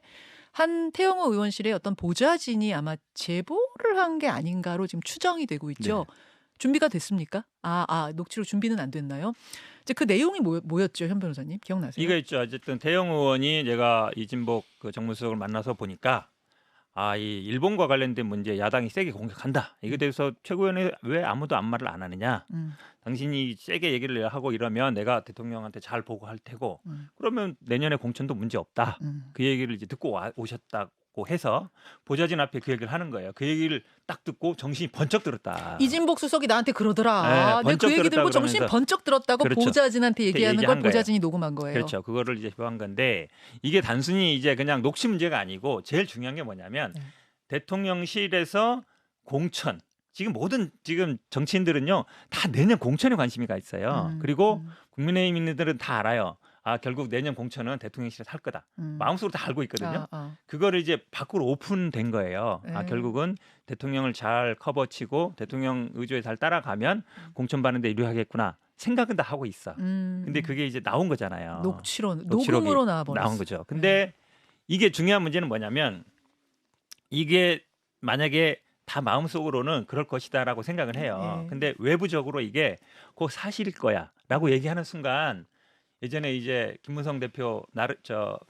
한 태영호 의원실의 어떤 보좌진이 아마 제보를 한 게 아닌가로 지금 추정이 되고 있죠. 준비가 됐습니까? 녹취록 준비는 안 됐나요? 이제 그 내용이 뭐였죠, 현 변호사님? 기억나세요? 이거 있죠. 어쨌든 태영 의원이 내가 이진복 그 정무수석을 만나서 보니까 이 일본과 관련된 문제 야당이 세게 공격한다. 이거에 대해서 최고위원회 왜 아무도 아무 말을 안 하느냐? 당신이 세게 얘기를 하고 이러면 내가 대통령한테 잘 보고할 테고 그러면 내년에 공천도 문제 없다. 그 얘기를 이제 듣고 오셨다고 해서 보좌진 앞에 그 얘기를 하는 거예요. 그 얘기를 딱 듣고 정신이 번쩍 들었다. 이진복 수석이 나한테 그러더라. 네, 내가 그 번쩍 얘기 들고 들었다 정신 그러면서. 번쩍 들었다고 그렇죠. 보좌진한테 얘기하는 걸 얘기한 거예요. 보좌진이 녹음한 거예요. 그렇죠. 그거를 이제 표한 건데 이게 단순히 이제 그냥 녹취 문제가 아니고 제일 중요한 게 뭐냐면 네. 대통령실에서 공천 지금 정치인들은요 다 내년 공천에 관심이 가 있어요. 그리고 국민의힘인들은 다 알아요. 결국 내년 공천은 대통령실에서 할 거다. 마음속으로 다 알고 있거든요. 그거를 이제 밖으로 오픈된 거예요. 네. 결국은 대통령을 잘 커버치고 대통령 의조에 잘 따라가면 공천 받는데 유리하겠구나. 생각은 다 하고 있어. 근데 그게 이제 나온 거잖아요. 녹취록이 녹음으로 나와버렸어. 나온 거죠. 근데 이게 중요한 문제는 뭐냐면 이게 만약에 다 마음속으로는 그럴 것이다라고 생각을 해요. 예. 근데 외부적으로 이게 꼭 사실일 거야라고 얘기하는 순간 예전에 이제 김무성 대표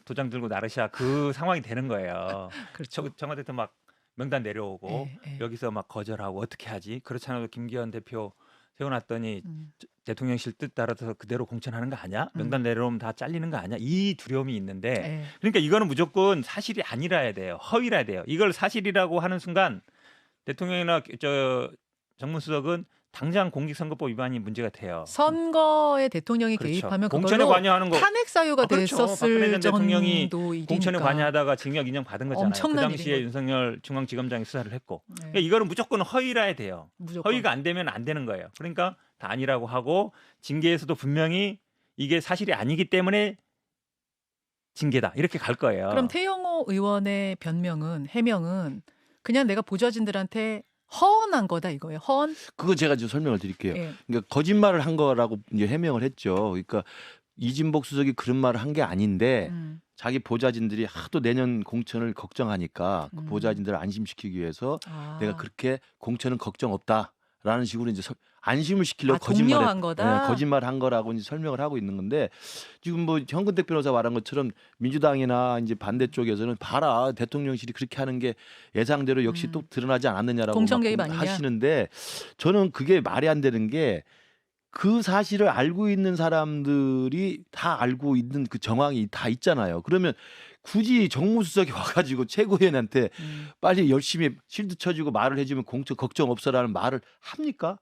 도장 들고 나르샤 그 상황이 되는 거예요. 그렇죠. 청와대에서 막 명단 내려오고 예, 예. 여기서 막 거절하고 어떻게 하지? 그렇지 않아도 김기현 대표 세워놨더니 음. 대통령실 뜻 따라서 그대로 공천하는 거 아니야? 음. 명단 내려오면 다 잘리는 거 아니야? 이 두려움이 있는데 예. 그러니까 이거는 무조건 사실이 아니라야 돼요. 허위라야 돼요. 이걸 사실이라고 하는 순간 대통령이나 정무수석은 당장 공직선거법 위반이 문제가 돼요. 선거에 대통령이 그렇죠. 개입하면 공천에 그걸로 관여하는 거 탄핵 사유가 그렇죠. 박근혜 됐었을 전 대통령이 정도 일이니까. 공천에 관여하다가 징역 2년 받은 거잖아요. 엄청난 그 당시에 일인 윤석열 중앙지검장이 수사를 했고 네. 그러니까 이거는 무조건 허위라야 돼요. 무조건. 허위가 안 되면 안 되는 거예요. 그러니까 다 아니라고 하고 징계에서도 분명히 이게 사실이 아니기 때문에 징계다 이렇게 갈 거예요. 그럼 태영호 의원의 해명은 그냥 내가 보좌진들한테 허언한 거다 이거예요. 허언? 그거 제가 좀 설명을 드릴게요. 예. 그러니까 거짓말을 한 거라고 이제 해명을 했죠. 그러니까 이진복 수석이 그런 말을 한 게 아닌데 자기 보좌진들이 하도 내년 공천을 걱정하니까 그 보좌진들을 안심시키기 위해서 아. 내가 그렇게 공천은 걱정 없다라는 식으로 이제 안심을 시키려고 독려한 거다. 거짓말한 거라고 이제 설명을 하고 있는 건데 지금 뭐 현근택 변호사 말한 것처럼 민주당이나 이제 반대쪽에서는 봐라 대통령실이 그렇게 하는 게 예상대로 역시 또 드러나지 않았느냐라고 공천 막 개입 아니냐? 하시는데 저는 그게 말이 안 되는 게 그 사실을 알고 있는 사람들이 다 알고 있는 그 정황이 다 있잖아요. 그러면 굳이 정무수석이 와가지고 최고위원한테 빨리 열심히 실드 쳐주고 말을 해주면 공천 걱정 없어라는 말을 합니까?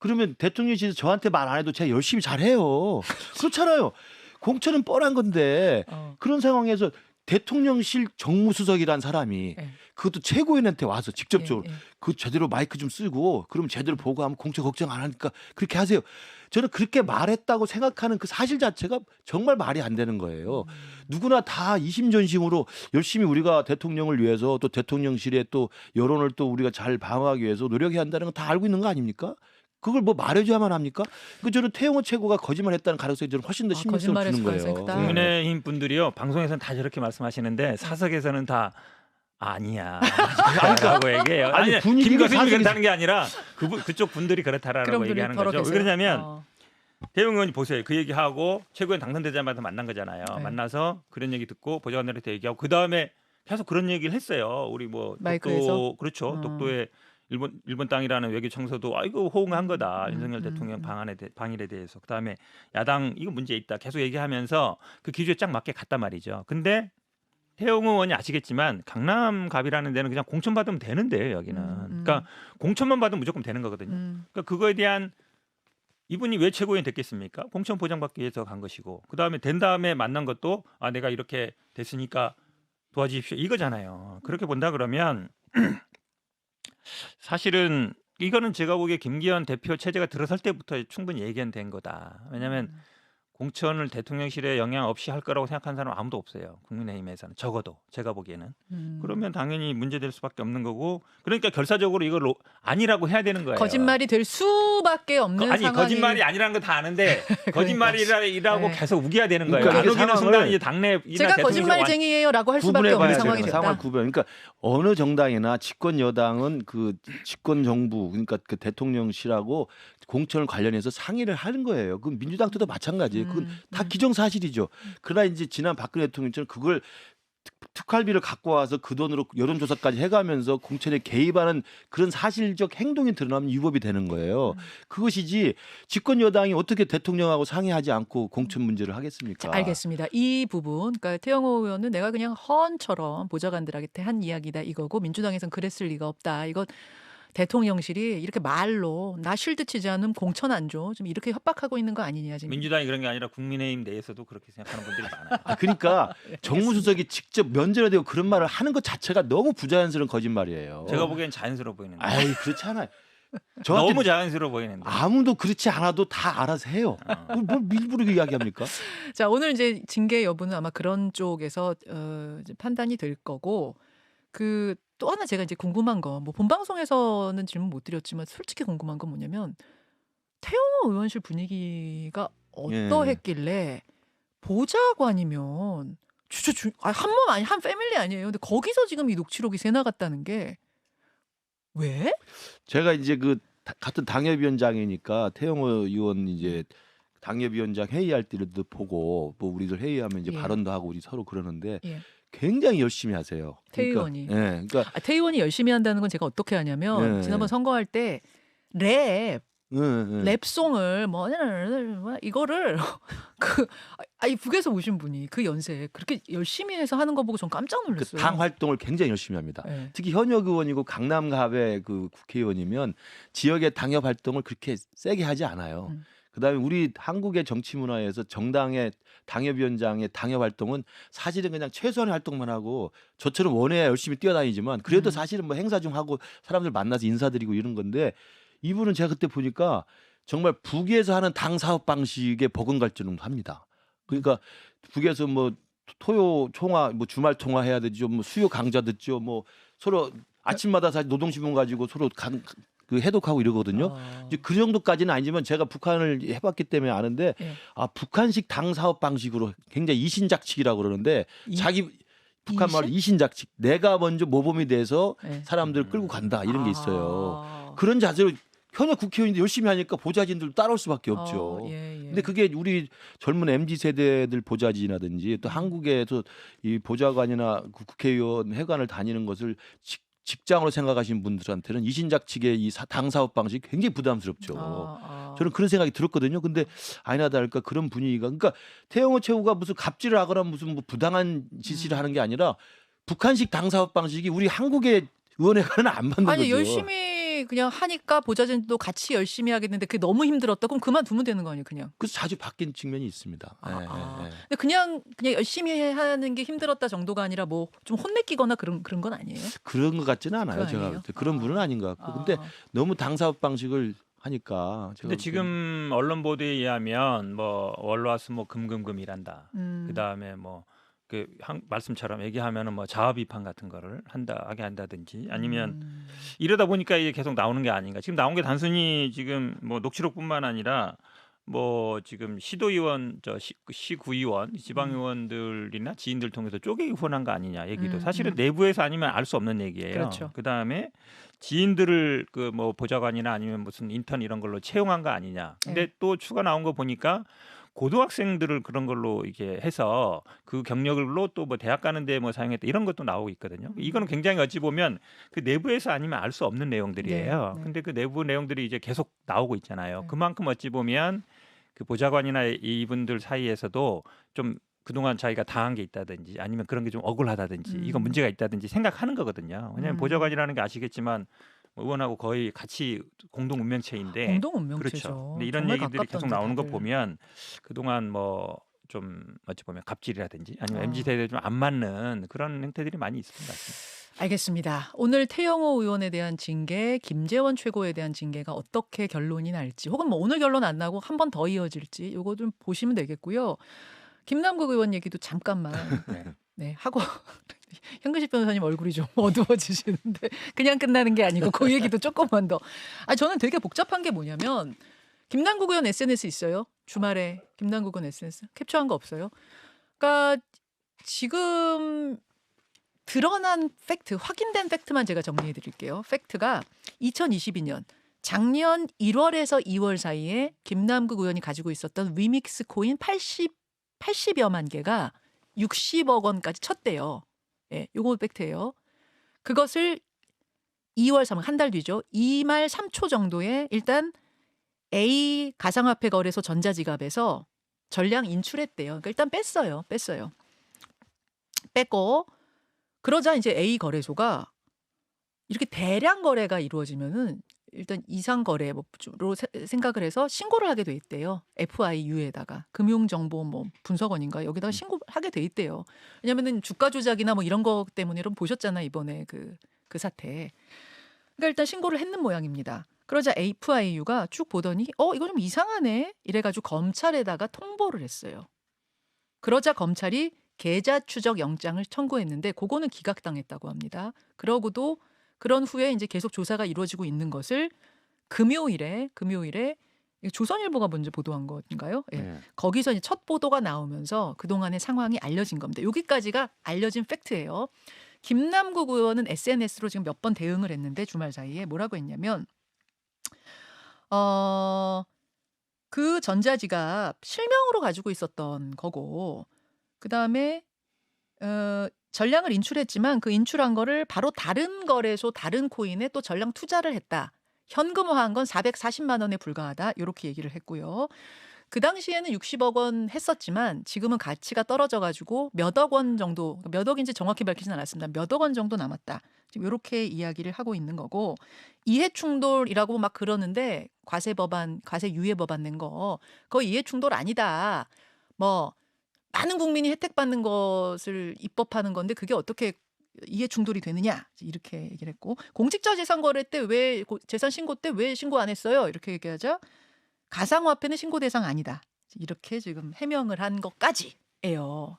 그러면 대통령실에서 저한테 말 안 해도 제가 열심히 잘해요. 그렇잖아요. 공천은 뻔한 건데 그런 상황에서 대통령실 정무수석이란 사람이 예. 그것도 최고위원한테 와서 직접적으로 예, 예. 그 제대로 마이크 좀 쓰고 그럼 제대로 보고하면 공천 걱정 안 하니까 그렇게 하세요. 저는 그렇게 말했다고 생각하는 그 사실 자체가 정말 말이 안 되는 거예요. 누구나 다 이심전심으로 열심히 우리가 대통령을 위해서 또 대통령실의 또 여론을 또 우리가 잘 방어하기 위해서 노력해야 한다는 건 다 알고 있는 거 아닙니까? 그걸 뭐 말해줘야만 합니까? 그 저는 태영호 최고가 거짓말했다는 가능성이 저는 훨씬 더 신빙성을 주는 거짓말했을 거예요. 가능성이 크다. 국민의힘 분들이요 방송에서는 다 저렇게 말씀하시는데 사석에서는 다 아니야 라고 얘기해요. 아니, 아니 분위기가 김교수님이 사석에서- 그렇다는 게 아니라 그쪽 분들이 그렇다라고 그런 분이 얘기하는 더러 거죠. 왜 계세요. 그러냐면 태용 의원이 보세요. 그 얘기하고 최고위원 당선되자마자 만난 거잖아요. 네. 만나서 그런 얘기 듣고 보좌관들한테 얘기하고 그 다음에 계속 그런 얘기를 했어요. 우리 뭐 마이크에서? 독도 그렇죠. 독도의 일본 땅이라는 외교 청소도 아이고 호응한 거다. 윤석열 대통령 방일에 대해서. 그다음에 야당 이거 문제 있다. 계속 얘기하면서 그 기조에 쫙 맞게 갔단 말이죠. 근데 태용 의원이 아시겠지만 강남갑이라는 데는 그냥 공천 받으면 되는데요. 여기는. 그러니까 공천만 받으면 무조건 되는 거거든요. 그러니까 그거에 대한 이분이 왜 최고위원 됐겠습니까? 공천 보장받기 위해서 간 것이고 그다음에 된 다음에 만난 것도 아 내가 이렇게 됐으니까 도와주십시오 이거잖아요. 그렇게 본다 그러면 사실은 이거는 제가 보기에 김기현 대표 체제가 들어설 때부터 충분히 예견된 거다. 왜냐하면 공천을 대통령실에 영향 없이 할 거라고 생각하는 사람 아무도 없어요. 국민의힘에서는 적어도 제가 보기에는. 그러면 당연히 문제될 수밖에 없는 거고 그러니까 결사적으로 이걸 아니라고 해야 되는 거예요. 거짓말이 될 수밖에 없는 아니 상황이 거짓말이 아니라는 거 다 아는데 거짓말이라고 네. 계속 우기야 되는 거예요. 그러니까 안 이게 우기는 상황을 순간 이제 당내 제가 거짓말쟁이에요라고 할 수밖에 없는 구분해봐야 상황이 되는 됐다. 상황 구분. 그러니까 어느 정당이나 집권 여당은 그 집권 정부 그러니까 그 대통령실하고 공천을 관련해서 상의를 하는 거예요. 그 민주당 때도 마찬가지예요. 그건 다 기정사실이죠. 그러나 이제 지난 박근혜 대통령처럼 그걸 특활비를 갖고 와서 그 돈으로 여론조사까지 해가면서 공천에 개입하는 그런 사실적 행동이 드러나면 위법이 되는 거예요. 그것이지 집권 여당이 어떻게 대통령하고 상의하지 않고 공천 문제를 하겠습니까? 자, 알겠습니다. 이 부분, 그러니까 태영호 의원은 내가 그냥 허언처럼 보좌관들한테 한 이야기다 이거고 민주당에서는 그랬을 리가 없다. 이건 대통령실이 이렇게 말로 나 쉴드 치지 않으면 공천 안 줘. 좀 이렇게 협박하고 있는 거 아니냐 지금. 민주당이 그런 게 아니라 국민의힘 내에서도 그렇게 생각하는 분들이 많아요. 그러니까 정무수석이 직접 면전에 대고 그런 말을 하는 것 자체가 너무 부자연스러운 거짓말이에요. 제가 보기엔 자연스러워 보이는데. 아이 그렇잖아요. 너무 자연스러워 보이는데. 아무도 그렇지 않아도 다 알아서 해요. 뭘 일부러 이야기합니까? 자, 오늘 이제 징계 여부는 아마 그런 쪽에서 이제 판단이 될 거고 그 또 하나 제가 이제 궁금한 거 뭐 본방송에서는 질문 못 드렸지만 솔직히 궁금한 건 뭐냐면 태영호 의원실 분위기가 예. 어떠했길래 보좌관이면 진짜 한 몸 아니 한 패밀리 아니에요. 근데 거기서 지금 이 녹취록이 새 나갔다는 게 왜? 제가 이제 같은 당협위원장이니까 태영호 의원 이제 당협위원장 회의할 때도 보고 뭐 우리들 회의하면 이제 예. 발언도 하고 우리 서로 그러는데 예. 굉장히 열심히 하세요. 태 그러니까, 의원이. 예, 그러니까 태 의원이 열심히 한다는 건 제가 어떻게 하냐면 예. 지난번 선거할 때 랩송을 뭐 이거를 이 북에서 오신 분이 그 연세에 그렇게 열심히 해서 하는 거 보고 전 깜짝 놀랐어요. 당 활동을 굉장히 열심히 합니다. 예. 특히 현역 의원이고 강남갑의 그 국회의원이면 지역의 당협 활동을 그렇게 세게 하지 않아요. 그다음에 우리 한국의 정치 문화에서 정당의 당협위원장의 당협 활동은 사실은 그냥 최소한의 활동만 하고 저처럼 원해야 열심히 뛰어다니지만 그래도 사실은 뭐 행사 좀 하고 사람들 만나서 인사드리고 이런 건데 이분은 제가 그때 보니까 정말 북에서 하는 당 사업 방식에 버금갈 줄은 합니다. 그러니까 북에서 뭐 토요 총화, 뭐 주말 통화 해야 되죠, 뭐 수요 강좌 듣죠, 뭐 서로 아침마다 사실 노동신문 가지고 서로 그 해독하고 이러거든요. 이제 그 정도까지는 아니지만 제가 북한을 해봤기 때문에 아는데 예. 북한식 당 사업 방식으로 굉장히 이신작칙이라고 그러는데 자기 북한 말 이신작칙, 내가 먼저 모범이 돼서 예. 사람들을 끌고 간다 이런 게 있어요. 그런 자세로 현역 국회의원이 열심히 하니까 보좌진들도 따라올 수밖에 없죠. 예. 근데 그게 우리 젊은 MZ 세대들 보좌진이라든지 또 한국에서 이 보좌관이나 국회의원 회관을 다니는 것을 직장으로 생각하시는 분들한테는 이신작측의 이 당 사업 방식 이 굉장히 부담스럽죠. 저는 그런 생각이 들었거든요. 근데 아니나 다를까 그런 분위기가, 그러니까 태영호 최고가 무슨 갑질을 하거나 무슨 뭐 부당한 지시를 하는 게 아니라 북한식 당 사업 방식이 우리 한국의 의원회관은 안 맞는 아니 거죠. 열심히 그냥 하니까 보좌진도 같이 열심히 하겠는데 그게 너무 힘들었다. 그럼 그만두면 되는 거 아니에요, 그냥. 그래서 자주 바뀐 측면이 있습니다. 근데 그냥 열심히 하는 게 힘들었다 정도가 아니라 뭐 좀 혼내키거나 그런 건 아니에요? 그런 것 같지는 않아요. 그건 제가 아니에요? 볼 때. 그런 분은 아닌 것 같고. 근데 너무 당 사업 방식을 하니까. 근데 지금 언론 보도에 의하면 뭐 월화수목 금금금 일한다. 그다음에 뭐 그 말씀처럼 얘기하면은 뭐 자아 비판 같은 거를 하게 한다든지 아니면 이러다 보니까 이게 계속 나오는 게 아닌가. 지금 나온 게 단순히 지금 뭐 녹취록뿐만 아니라 뭐 지금 시도의원 시구의원 지방의원들이나 지인들 통해서 쪼개기 후원한 거 아니냐 얘기도 사실은 내부에서 아니면 알 수 없는 얘기예요. 그렇죠. 그다음에 지인들을 그 뭐 보좌관이나 아니면 무슨 인턴 이런 걸로 채용한 거 아니냐. 근데 또 추가 나온 거 보니까 고등학생들을 그런 걸로 이게 해서 그 경력으로 또 뭐 대학 가는데 뭐 사용했다 이런 것도 나오고 있거든요. 이거는 굉장히 어찌 보면 그 내부에서 아니면 알 수 없는 내용들이에요. 네. 근데 그 내부 내용들이 이제 계속 나오고 있잖아요. 네. 그만큼 어찌 보면 그 보좌관이나 이분들 사이에서도 좀 그동안 자기가 당한 게 있다든지 아니면 그런 게 좀 억울하다든지 이건 문제가 있다든지 생각하는 거거든요. 왜냐하면 보좌관이라는 게 아시겠지만 의원하고 거의 같이 공동 운명체인데 공동 운명체죠. 그렇죠. 근데 이런 정말 얘기들이 계속 가깝던데, 나오는 거 다들. 보면 그동안 뭐 좀 어찌 보면 갑질이라든지 아니면 MZ 세대에 좀 안 맞는 그런 행태들이 많이 있었던 것 같습니다. 알겠습니다. 오늘 태영호 의원에 대한 징계, 김재원 최고에 대한 징계가 어떻게 결론이 날지 혹은 뭐 오늘 결론 안 나고 한 번 더 이어질지 이거 좀 보시면 되겠고요. 김남국 의원 얘기도 잠깐만 하고 현근식 변호사님 얼굴이 좀 어두워지시는데 그냥 끝나는 게 아니고 그 얘기도 조금만 더. 저는 되게 복잡한 게 뭐냐면 김남국 의원 SNS 있어요. 주말에 김남국 의원 SNS 캡처한 거 없어요. 그러니까 지금 드러난 팩트, 확인된 팩트만 제가 정리해 드릴게요. 팩트가 2022년 작년 1월에서 2월 사이에 김남국 의원이 가지고 있었던 위믹스 코인 80여만 개가 60억 원까지 쳤대요. 예, 요거 팩트예요. 그것을 2월 3일 한 달 뒤죠. 2말 3초 정도에 일단 A 가상화폐 거래소 전자지갑에서 전량 인출했대요. 그러니까 일단 뺐어요. 뺐고 그러자 이제 A 거래소가 이렇게 대량 거래가 이루어지면은 일단 이상 거래로 생각을 해서 신고를 하게 돼 있대요. FIU에다가 금융정보 뭐 분석원인가 여기다가 신고를 하게 돼 있대요. 왜냐면은 주가 조작이나 뭐 이런 거 때문에 여러분 보셨잖아요, 이번에 그 사태. 그러니까 일단 신고를 했는 모양입니다. 그러자 FIU가 쭉 보더니 이거 좀 이상하네 이래가지고 검찰에다가 통보를 했어요. 그러자 검찰이 계좌 추적 영장을 청구했는데 그거는 기각당했다고 합니다. 그러고도 그런 후에 이제 계속 조사가 이루어지고 있는 것을 금요일에 이거 조선일보가 먼저 보도한 건가요? 예. 네. 거기서 이제 첫 보도가 나오면서 그동안의 상황이 알려진 겁니다. 여기까지가 알려진 팩트예요. 김남국 의원은 SNS로 지금 몇 번 대응을 했는데 주말 사이에 뭐라고 했냐면 그 전자지갑 실명으로 가지고 있었던 거고 그다음에 전량을 인출했지만 그 인출한 거를 바로 다른 거래소 다른 코인에 또 전량 투자를 했다. 현금화한 건 440만 원에 불과하다. 이렇게 얘기를 했고요. 그 당시에는 60억 원 했었지만 지금은 가치가 떨어져 가지고 몇억 원 정도, 몇 억인지 정확히 밝히진 않았습니다. 몇억 원 정도 남았다. 지금 이렇게 이야기를 하고 있는 거고 이해 충돌이라고 막 그러는데 과세 법안, 과세 유예 법안 낸 거 그거 이해 충돌 아니다. 뭐 많은 국민이 혜택 받는 것을 입법하는 건데 그게 어떻게 이해 충돌이 되느냐 이렇게 얘기를 했고 공직자 재산 거래 때 왜 재산 신고 때 왜 신고 안 했어요? 이렇게 얘기하자 가상화폐는 신고 대상 아니다. 이렇게 지금 해명을 한 것까지예요.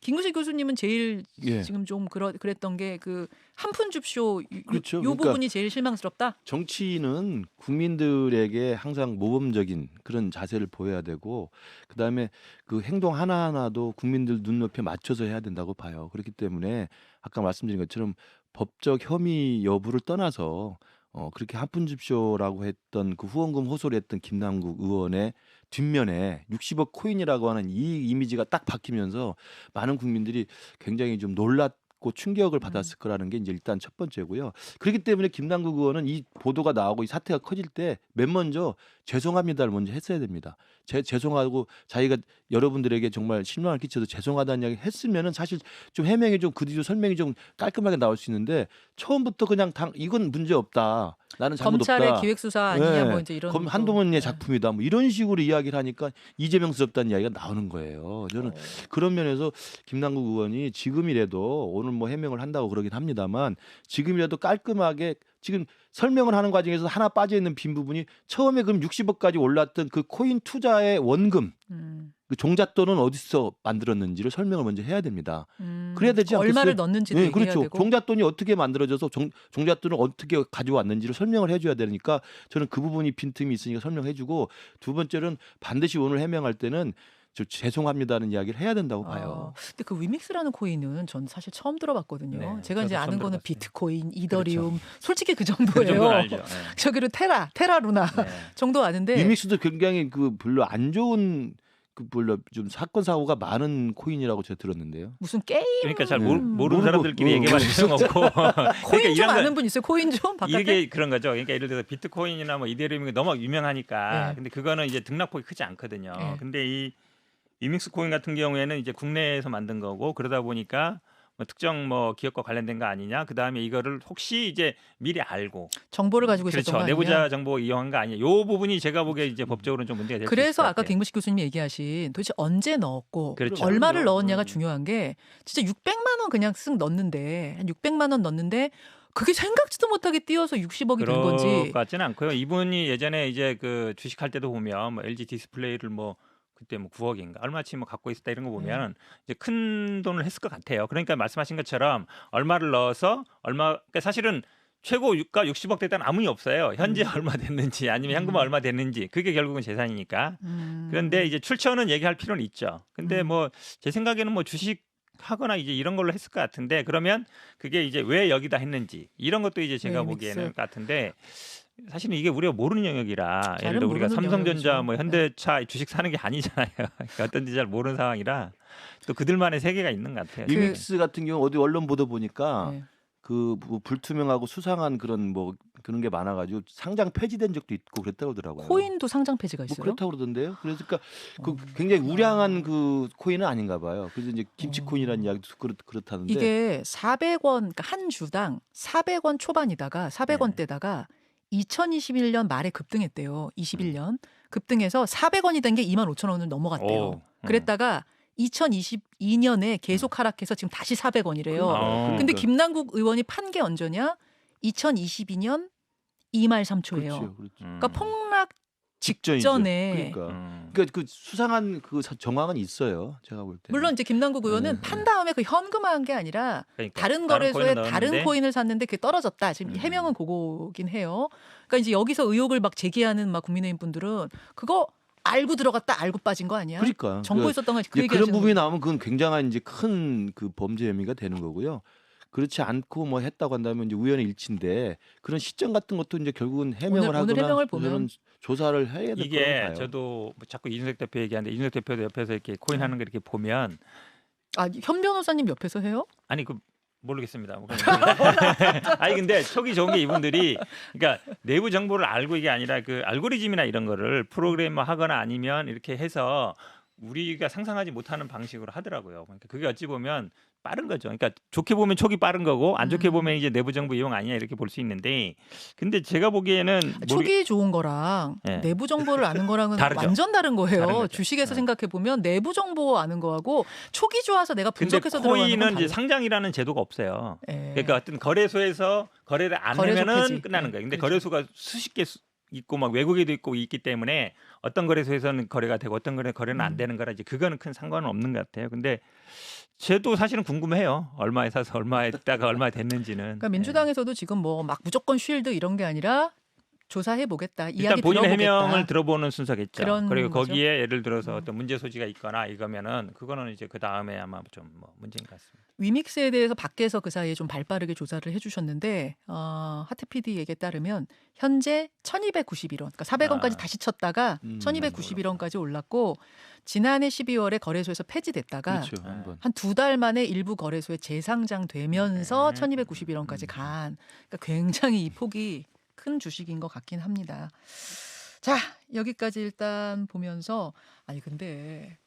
김구식 교수님은 제일 예. 지금 좀 그랬던 게 그 한푼 줍쇼 그렇죠. 요 그러니까 부분이 제일 실망스럽다. 정치인은 국민들에게 항상 모범적인 그런 자세를 보여야 되고 그다음에 그 행동 하나하나도 국민들 눈높이에 맞춰서 해야 된다고 봐요. 그렇기 때문에 아까 말씀드린 것처럼 법적 혐의 여부를 떠나서 그렇게 한푼줍쇼라고 했던 그 후원금 호소를 했던 김남국 의원의 뒷면에 60억 코인이라고 하는 이 이미지가 딱 박히면서 많은 국민들이 굉장히 좀 놀랐고 충격을 받았을 거라는 게 이제 일단 첫 번째고요. 그렇기 때문에 김남국 의원은 이 보도가 나오고 이 사태가 커질 때 맨 먼저 죄송합니다를 먼저 했어야 됩니다. 죄송하고 자기가 여러분들에게 정말 실망을 끼쳐서 죄송하다는 이야기 했으면은 사실 좀 해명이 좀 그 뒤로 설명이 좀 깔끔하게 나올 수 있는데 처음부터 그냥 이건 문제 없다. 나는 잘못 검찰의 없다. 기획수사 아니냐 네. 뭐 이제 이런 그럼 거. 한동훈의 네. 작품이다. 뭐 이런 식으로 이야기를 하니까 이재명스럽다는 이야기가 나오는 거예요. 저는 그런 면에서 김남국 의원이 지금이라도 오늘 뭐 해명을 한다고 그러긴 합니다만 지금이라도 깔끔하게 지금 설명을 하는 과정에서 하나 빠져 있는 빈 부분이 처음에 그럼 60억까지 올랐던 그 코인 투자의 원금 그 종잣돈은 어디서 만들었는지를 설명을 먼저 해야 됩니다. 그래야 되지 않겠어요? 얼마를 넣는지도 네, 얘기해야 그렇죠. 되고. 종잣돈이 어떻게 만들어져서 종잣돈을 어떻게 가져왔는지를 설명을 해줘야 되니까 저는 그 부분이 빈틈이 있으니까 설명해주고 두 번째는 반드시 오늘 해명할 때는 저 죄송합니다는 이야기를 해야 된다고 봐요. 근데 그 위믹스라는 코인은 전 사실 처음 들어봤거든요. 네, 제가 저도 이제 아는 처음 거는 들어봤어요. 비트코인, 이더리움, 솔직히 그 정도예요. 그 정도는 알죠. 네. 저기를 테라루나 네. 정도 아는데 리믹스도 굉장히 그 별로 안 좋은 그 별로 좀 사건 사고가 많은 코인이라고 제가 들었는데요. 무슨 게임 그러니까 잘 네. 모르는 모르고, 사람들끼리 얘기해봐도 소용없고. 코인 좀 이런 아는 분 있어요? 코인 좀 바깥에? 이게 그런 거죠. 그러니까 예를 들어서 비트코인이나 뭐 이더리움이 너무 유명하니까. 네. 근데 그거는 이제 등락폭이 크지 않거든요. 네. 근데 이 위믹스 코인 같은 경우에는 이제 국내에서 만든 거고 그러다 보니까 뭐 특정 뭐 기업과 관련된 거 아니냐. 그다음에 이거를 혹시 이제 미리 알고 정보를 가지고 있었던 그렇죠. 거 아니냐? 내부자 정보 이용한 거 아니냐. 요 부분이 제가 보기에 이제 법적으로는 좀 문제가 될 수 있을 그래서 것 아까 같아요. 김구식 교수님이 얘기하신 도대체 언제 넣었고 그렇죠. 얼마를 그럼요. 넣었냐가 중요한 게 진짜 600만 원 그냥 쓱 넣었는데 한 600만 원 넣었는데 그게 생각지도 못하게 뛰어서 60억이 된 그럴 건지. 것 같지는 않고요. 이분이 예전에 이제 그 주식할 때도 보면 뭐 LG 디스플레이를 뭐 그때 뭐 9억인가 얼마치 뭐 갖고 있었다 이런 거 보면 이제 큰 돈을 했을 것 같아요. 그러니까 말씀하신 것처럼 얼마를 넣어서 그러니까 사실은 최고 유가 60억 됐다는 아무 이 없어요. 현재 얼마 됐는지 아니면 현금화 얼마 됐는지 그게 결국은 재산이니까. 그런데 이제 출처는 얘기할 필요는 있죠. 근데 뭐 제 생각에는 뭐 주식 하거나 이제 이런 걸로 했을 것 같은데 그러면 그게 이제 왜 여기다 했는지 이런 것도 이제 제가 네, 보기에는 믹스. 같은데 사실은 이게 우리가 모르는 영역이라 예를 잘은 들어 우리가 모르는 삼성전자 영역이죠. 뭐 현대차 주식 사는 게 아니잖아요. 그러니까 어떤지 잘 모르는 상황이라 또 그들만의 세계가 있는 것 같아요. 리믹스 같은 경우 어디 언론 보도 보니까 네. 그뭐 불투명하고 수상한 그런 뭐 그런 게 많아가지고 상장 폐지된 적도 있고 그랬다고 그러더라고요. 코인도 상장 폐지가 뭐 있어요? 그렇다고 그러던데요. 그러니까 그 굉장히 우량한 그 코인은 아닌가 봐요. 그래서 이제 김치 코인이라는 이야기도 그렇다는데 이게 400원 그러니까 한 주당 400원 초반이다가 400원대다가 2021년 말에 급등했대요. 21년 급등해서 400원이 된 게 25,000원을 넘어갔대요. 오, 그랬다가 2022년에 계속 하락해서 지금 다시 400원이래요. 아, 근데 그러니까. 김남국 의원이 판 게 언제냐? 2022년 2말 3초예요. 그렇죠, 그렇죠. 그러니까 폭락 직전이죠. 직전에 그러니까 그 수상한 그 정황은 있어요. 제가 볼 때. 물론 이제 김남국 의원은 판 다음에 그 현금화한 게 아니라 그러니까 다른 거래소에 코인을 다른 넣었는데 코인을 샀는데 그게 떨어졌다. 지금 해명은 그거긴 해요. 그러니까 이제 여기서 의혹을 막 제기하는 막 국민의힘 분들은 그거 알고 들어갔다 알고 빠진 거 아니야? 그러니까 정보 있었던 거 그 이제 얘기 그런 하시는 부분이 거죠. 나오면 그건 굉장한 이제 큰 그 범죄 혐의가 되는 거고요. 그렇지 않고 뭐 했다고 한다면 이제 우연의 일치인데 그런 시점 같은 것도 이제 결국은 해명을 오늘 하거나 해명을 보면 저는 조사를 해야 될 거라고 이게 봐요. 저도 뭐 자꾸 이준석 대표 얘기하는데 이준석 대표도 옆에서 이렇게 코인 하는 거 이렇게 보면 현 변호사님 옆에서 해요? 아니 그 모르겠습니다. 뭐 아니 근데 촉이 좋은 게 이분들이 그러니까 내부 정보를 알고 이게 아니라 그 알고리즘이나 이런 거를 프로그램 하거나 아니면 이렇게 해서 우리가 상상하지 못하는 방식으로 하더라고요. 그러니까 그게 어찌 보면 빠른 거죠. 그러니까 좋게 보면 촉이 빠른 거고 안 좋게 보면 이제 내부 정보 이용 아니냐 이렇게 볼 수 있는데 근데 제가 보기에는 촉이 좋은 거랑 예. 내부 정보를 아는 거랑은 다르죠. 완전 다른 거예요. 다른 거죠. 주식에서 예. 생각해 보면 내부 정보 아는 거하고 촉이 좋아서 내가 근데 분석해서 들어가는 건 코인은 이제 달라. 상장이라는 제도가 없어요. 예. 그러니까 어떤 거래소에서 거래를 안 거래소 하면은 폐지. 끝나는 거예요. 근데 그렇죠. 거래소가 수십 개 있고 막 외국에도 있고 있기 때문에 어떤 거래소에서는 거래가 되고 어떤 거래는 안 되는 거라 이제 그거는 큰 상관은 없는 것 같아요. 근데 저도 사실은 궁금해요. 얼마에 사서 얼마에 있다가 얼마 됐는지는. 그러니까 민주당에서도 지금 뭐 막 무조건 쉴드 이런 게 아니라 조사해 보겠다. 일단 이야기 본인의 들어보겠다. 해명을 들어보는 순서겠죠. 그런 그리고 거죠. 거기에 예를 들어서 어떤 문제 소지가 있거나 이거면은 그거는 이제 그 다음에 아마 좀 뭐 문제인 것 같습니다. 위믹스에 대해서 밖에서 그 사이에 좀 발빠르게 조사를 해주셨는데 하트 PD 얘기에 따르면 현재 1,291원, 그러니까 400원까지 다시 쳤다가 1,291원까지 올랐고 지난해 12월에 거래소에서 폐지됐다가 그렇죠. 한번. 한 2달 만에 일부 거래소에 재상장되면서 1,291원까지 간. 그러니까 굉장히 이 폭이 큰 주식인 것 같긴 합니다. 자, 여기까지 일단 보면서 아니 근데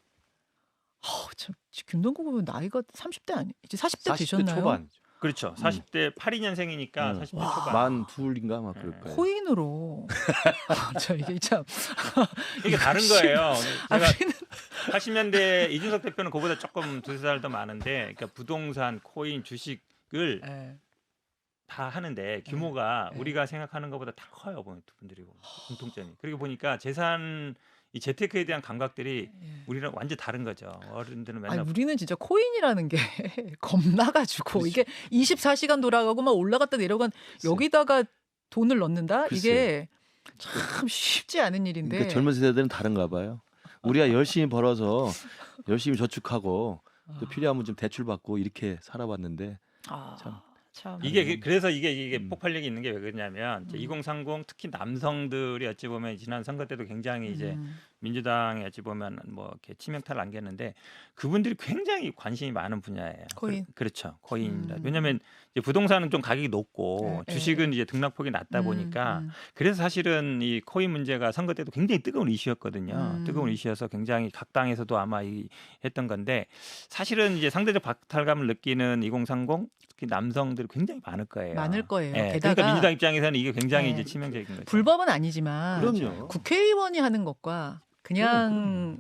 참 김동국 의원 나이가 30대 아니 이제 40대 40대 되셨나요? 초반. 그렇죠. 40대 82년생이니까 40대 와. 초반. 만 둘인가 막 그럴 거예요. 코인으로 저 이게 참 이게 다른 거예요. 아, 제가 우리는 80년대 이준석 대표는 그보다 조금 두세 살 더 많은데 그러니까 부동산, 코인, 주식을 예. 다 하는데 규모가 네. 우리가 생각하는 것보다 다 커요. 보면 두 분들이 공통점이. 그리고 보니까 재산 이 재테크에 대한 감각들이 예. 우리랑 완전 다른 거죠. 어른들은 맨날 아니 우리는 진짜 코인이라는 게 겁나가지고 이게 24시간 돌아가고 막 올라갔다 내려간 여기다가 돈을 넣는다 이게 참 쉽지 않은 일인데 그러니까 젊은 세대들은 다른가 봐요. 우리가 열심히 벌어서 열심히 저축하고 또 필요하면 좀 대출 받고 이렇게 살아봤는데 참. 이게 그래서 이게 폭발력이 있는 게 왜 그러냐면 이제 2030 특히 남성들이 어찌 보면 지난 선거 때도 굉장히 이제 민주당에 어찌 보면 뭐 이렇게 치명타를 안겼는데 그분들이 굉장히 관심이 많은 분야예요. 코인. 그렇죠. 코인. 왜냐하면 이제 부동산은 좀 가격이 높고 네, 주식은 이제 등락폭이 낮다 보니까 그래서 사실은 이 코인 문제가 선거 때도 굉장히 뜨거운 이슈였거든요. 뜨거운 이슈여서 굉장히 각 당에서도 아마 했던 건데 사실은 이제 상대적 박탈감을 느끼는 2030 특히 남성들이 굉장히 많을 거예요. 많을 거예요. 예, 게다가 그러니까 민주당 입장에서는 이게 굉장히 네. 이제 치명적인 거죠. 불법은 아니지만 그럼요. 국회의원이 하는 것과 그냥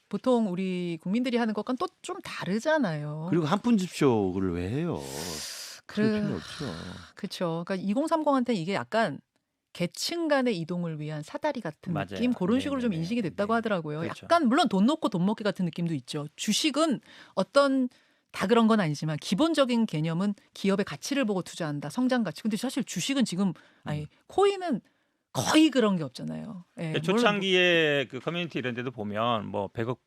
보통 우리 국민들이 하는 것과는 또 좀 다르잖아요. 그리고 한 푼 줍쇼를 왜 해요? 그럴 필요 없죠. 그렇죠. 그러니까 2030한테 이게 약간 계층 간의 이동을 위한 사다리 같은 맞아요. 느낌 그런 식으로 좀 네네네. 인식이 됐다고 네. 하더라고요. 그렇죠. 약간 물론 돈 놓고 돈 먹기 같은 느낌도 있죠. 주식은 어떤 다 그런 건 아니지만 기본적인 개념은 기업의 가치를 보고 투자한다. 성장 가치. 근데 사실 주식은 지금 아니 코인은 거의 그런 게 없잖아요. 예, 초창기에 그 커뮤니티 이런 데도 보면 뭐 100억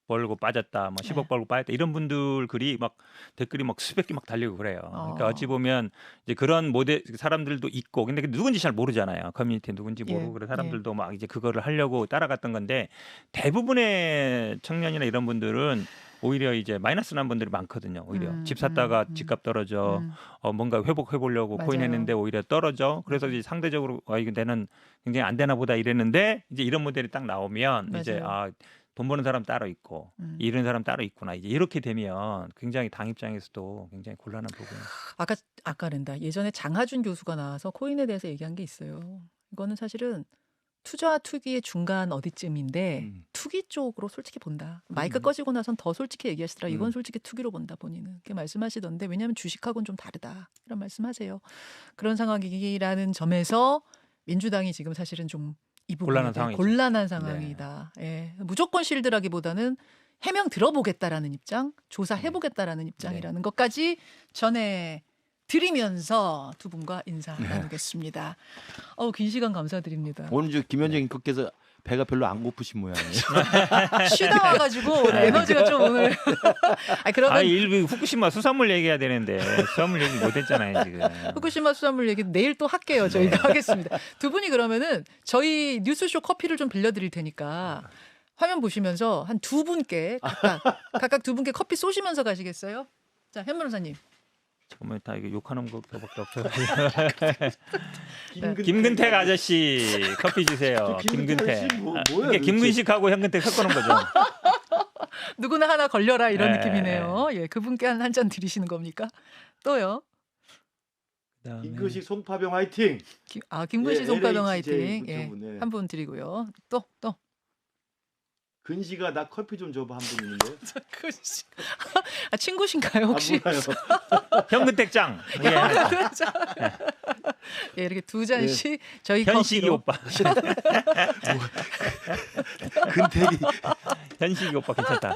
벌고 빠졌다, 뭐 10억 벌고 빠졌다 이런 분들 글이 막 댓글이 막 수백 개 막 달리고 그래요. 그러니까 어찌 보면 이제 그런 모델 사람들도 있고, 근데 누군지 잘 모르잖아요. 커뮤니티 누군지 모르고 그래 사람들도 막 이제 그거를 하려고 따라갔던 건데 대부분의 청년이나 이런 분들은 오히려 이제 마이너스 난 분들이 많거든요. 오히려 집 샀다가 집값 떨어져, 뭔가 회복해 보려고 코인 했는데 오히려 떨어져. 그래서 이제 상대적으로 이거 내는 굉장히 안 되나 보다 이랬는데 이제 이런 모델이 딱 나오면 맞아요. 이제 돈 버는 사람 따로 있고 이런 사람 따로 있구나. 이제 이렇게 되면 굉장히 당 입장에서도 굉장히 곤란한 부분. 아까랜다. 예전에 장하준 교수가 나와서 코인에 대해서 얘기한 게 있어요. 이거는 사실은 투자와 투기의 중간 어디쯤인데 투기 쪽으로 솔직히 본다. 마이크 꺼지고 나선 더 솔직히 얘기하시더라. 이건 솔직히 투기로 본다 본인은. 그렇게 말씀하시던데 왜냐하면 주식하고는 좀 다르다. 이런 말씀하세요. 그런 상황이라는 점에서 민주당이 지금 사실은 좀 이 부분에 곤란한 대해 상황이죠. 곤란한 상황이다. 예. 무조건 실드라기보다는 해명 들어보겠다라는 입장, 조사해보겠다라는 입장이라는 것까지 전해 드리면서 두 분과 인사 나누겠습니다. 긴 시간 감사드립니다. 오늘 저 김현정 앵커께서 배가 별로 안 고프신 모양이에요. 쉬다 와가지고 에너지가 좀 오늘. 그러면 일부 후쿠시마 수산물 얘기해야 되는데 수산물 얘기 못했잖아요 지금. 후쿠시마 수산물 얘기 내일 또 할게요. 저희가 하겠습니다. 두 분이 그러면은 저희 뉴스쇼 커피를 좀 빌려드릴 테니까 화면 보시면서 한 두 분께 각각 두 분께 커피 쏘시면서 가시겠어요? 자, 현 변호사님. 잠깐만 다 이거 욕하는 것밖에 없어요. 김근택 아저씨 커피 주세요. 김근택. 이게 김근식하고 현근택 섞어놓은 거죠. 누구나 하나 걸려라 이런 네. 느낌이네요. 예, 그분께 한 잔 드리시는 겁니까? 또요. 그다음에 김근식 송파병 화이팅. 김근식 송파병 LHJ 화이팅. 예, 부처분, 한 분 드리고요. 또. 근시가 나 커피 좀 줘봐 한 분 있는데. 근식. 친구신가요 혹시? 몰라요. 현근택장. 예, 이렇게 두 잔씩 저희 현식이 커피로. 오빠. 근택이 현식이 오빠 괜찮다.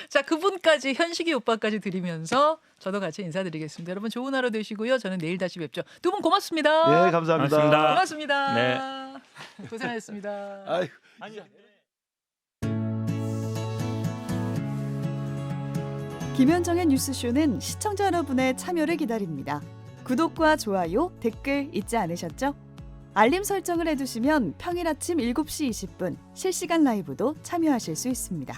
자, 그분까지 현식이 오빠까지 드리면서 저도 같이 인사드리겠습니다. 여러분 좋은 하루 되시고요. 저는 내일 다시 뵙죠. 두 분 고맙습니다. 네, 감사합니다. 고맙습니다. 고맙습니다. 네. 고생하셨습니다. 아이고. 김현정의 뉴스쇼는 시청자 여러분의 참여를 기다립니다. 구독과 좋아요, 댓글 잊지 않으셨죠? 알림 설정을 해두시면 평일 아침 7시 20분 실시간 라이브도 참여하실 수 있습니다.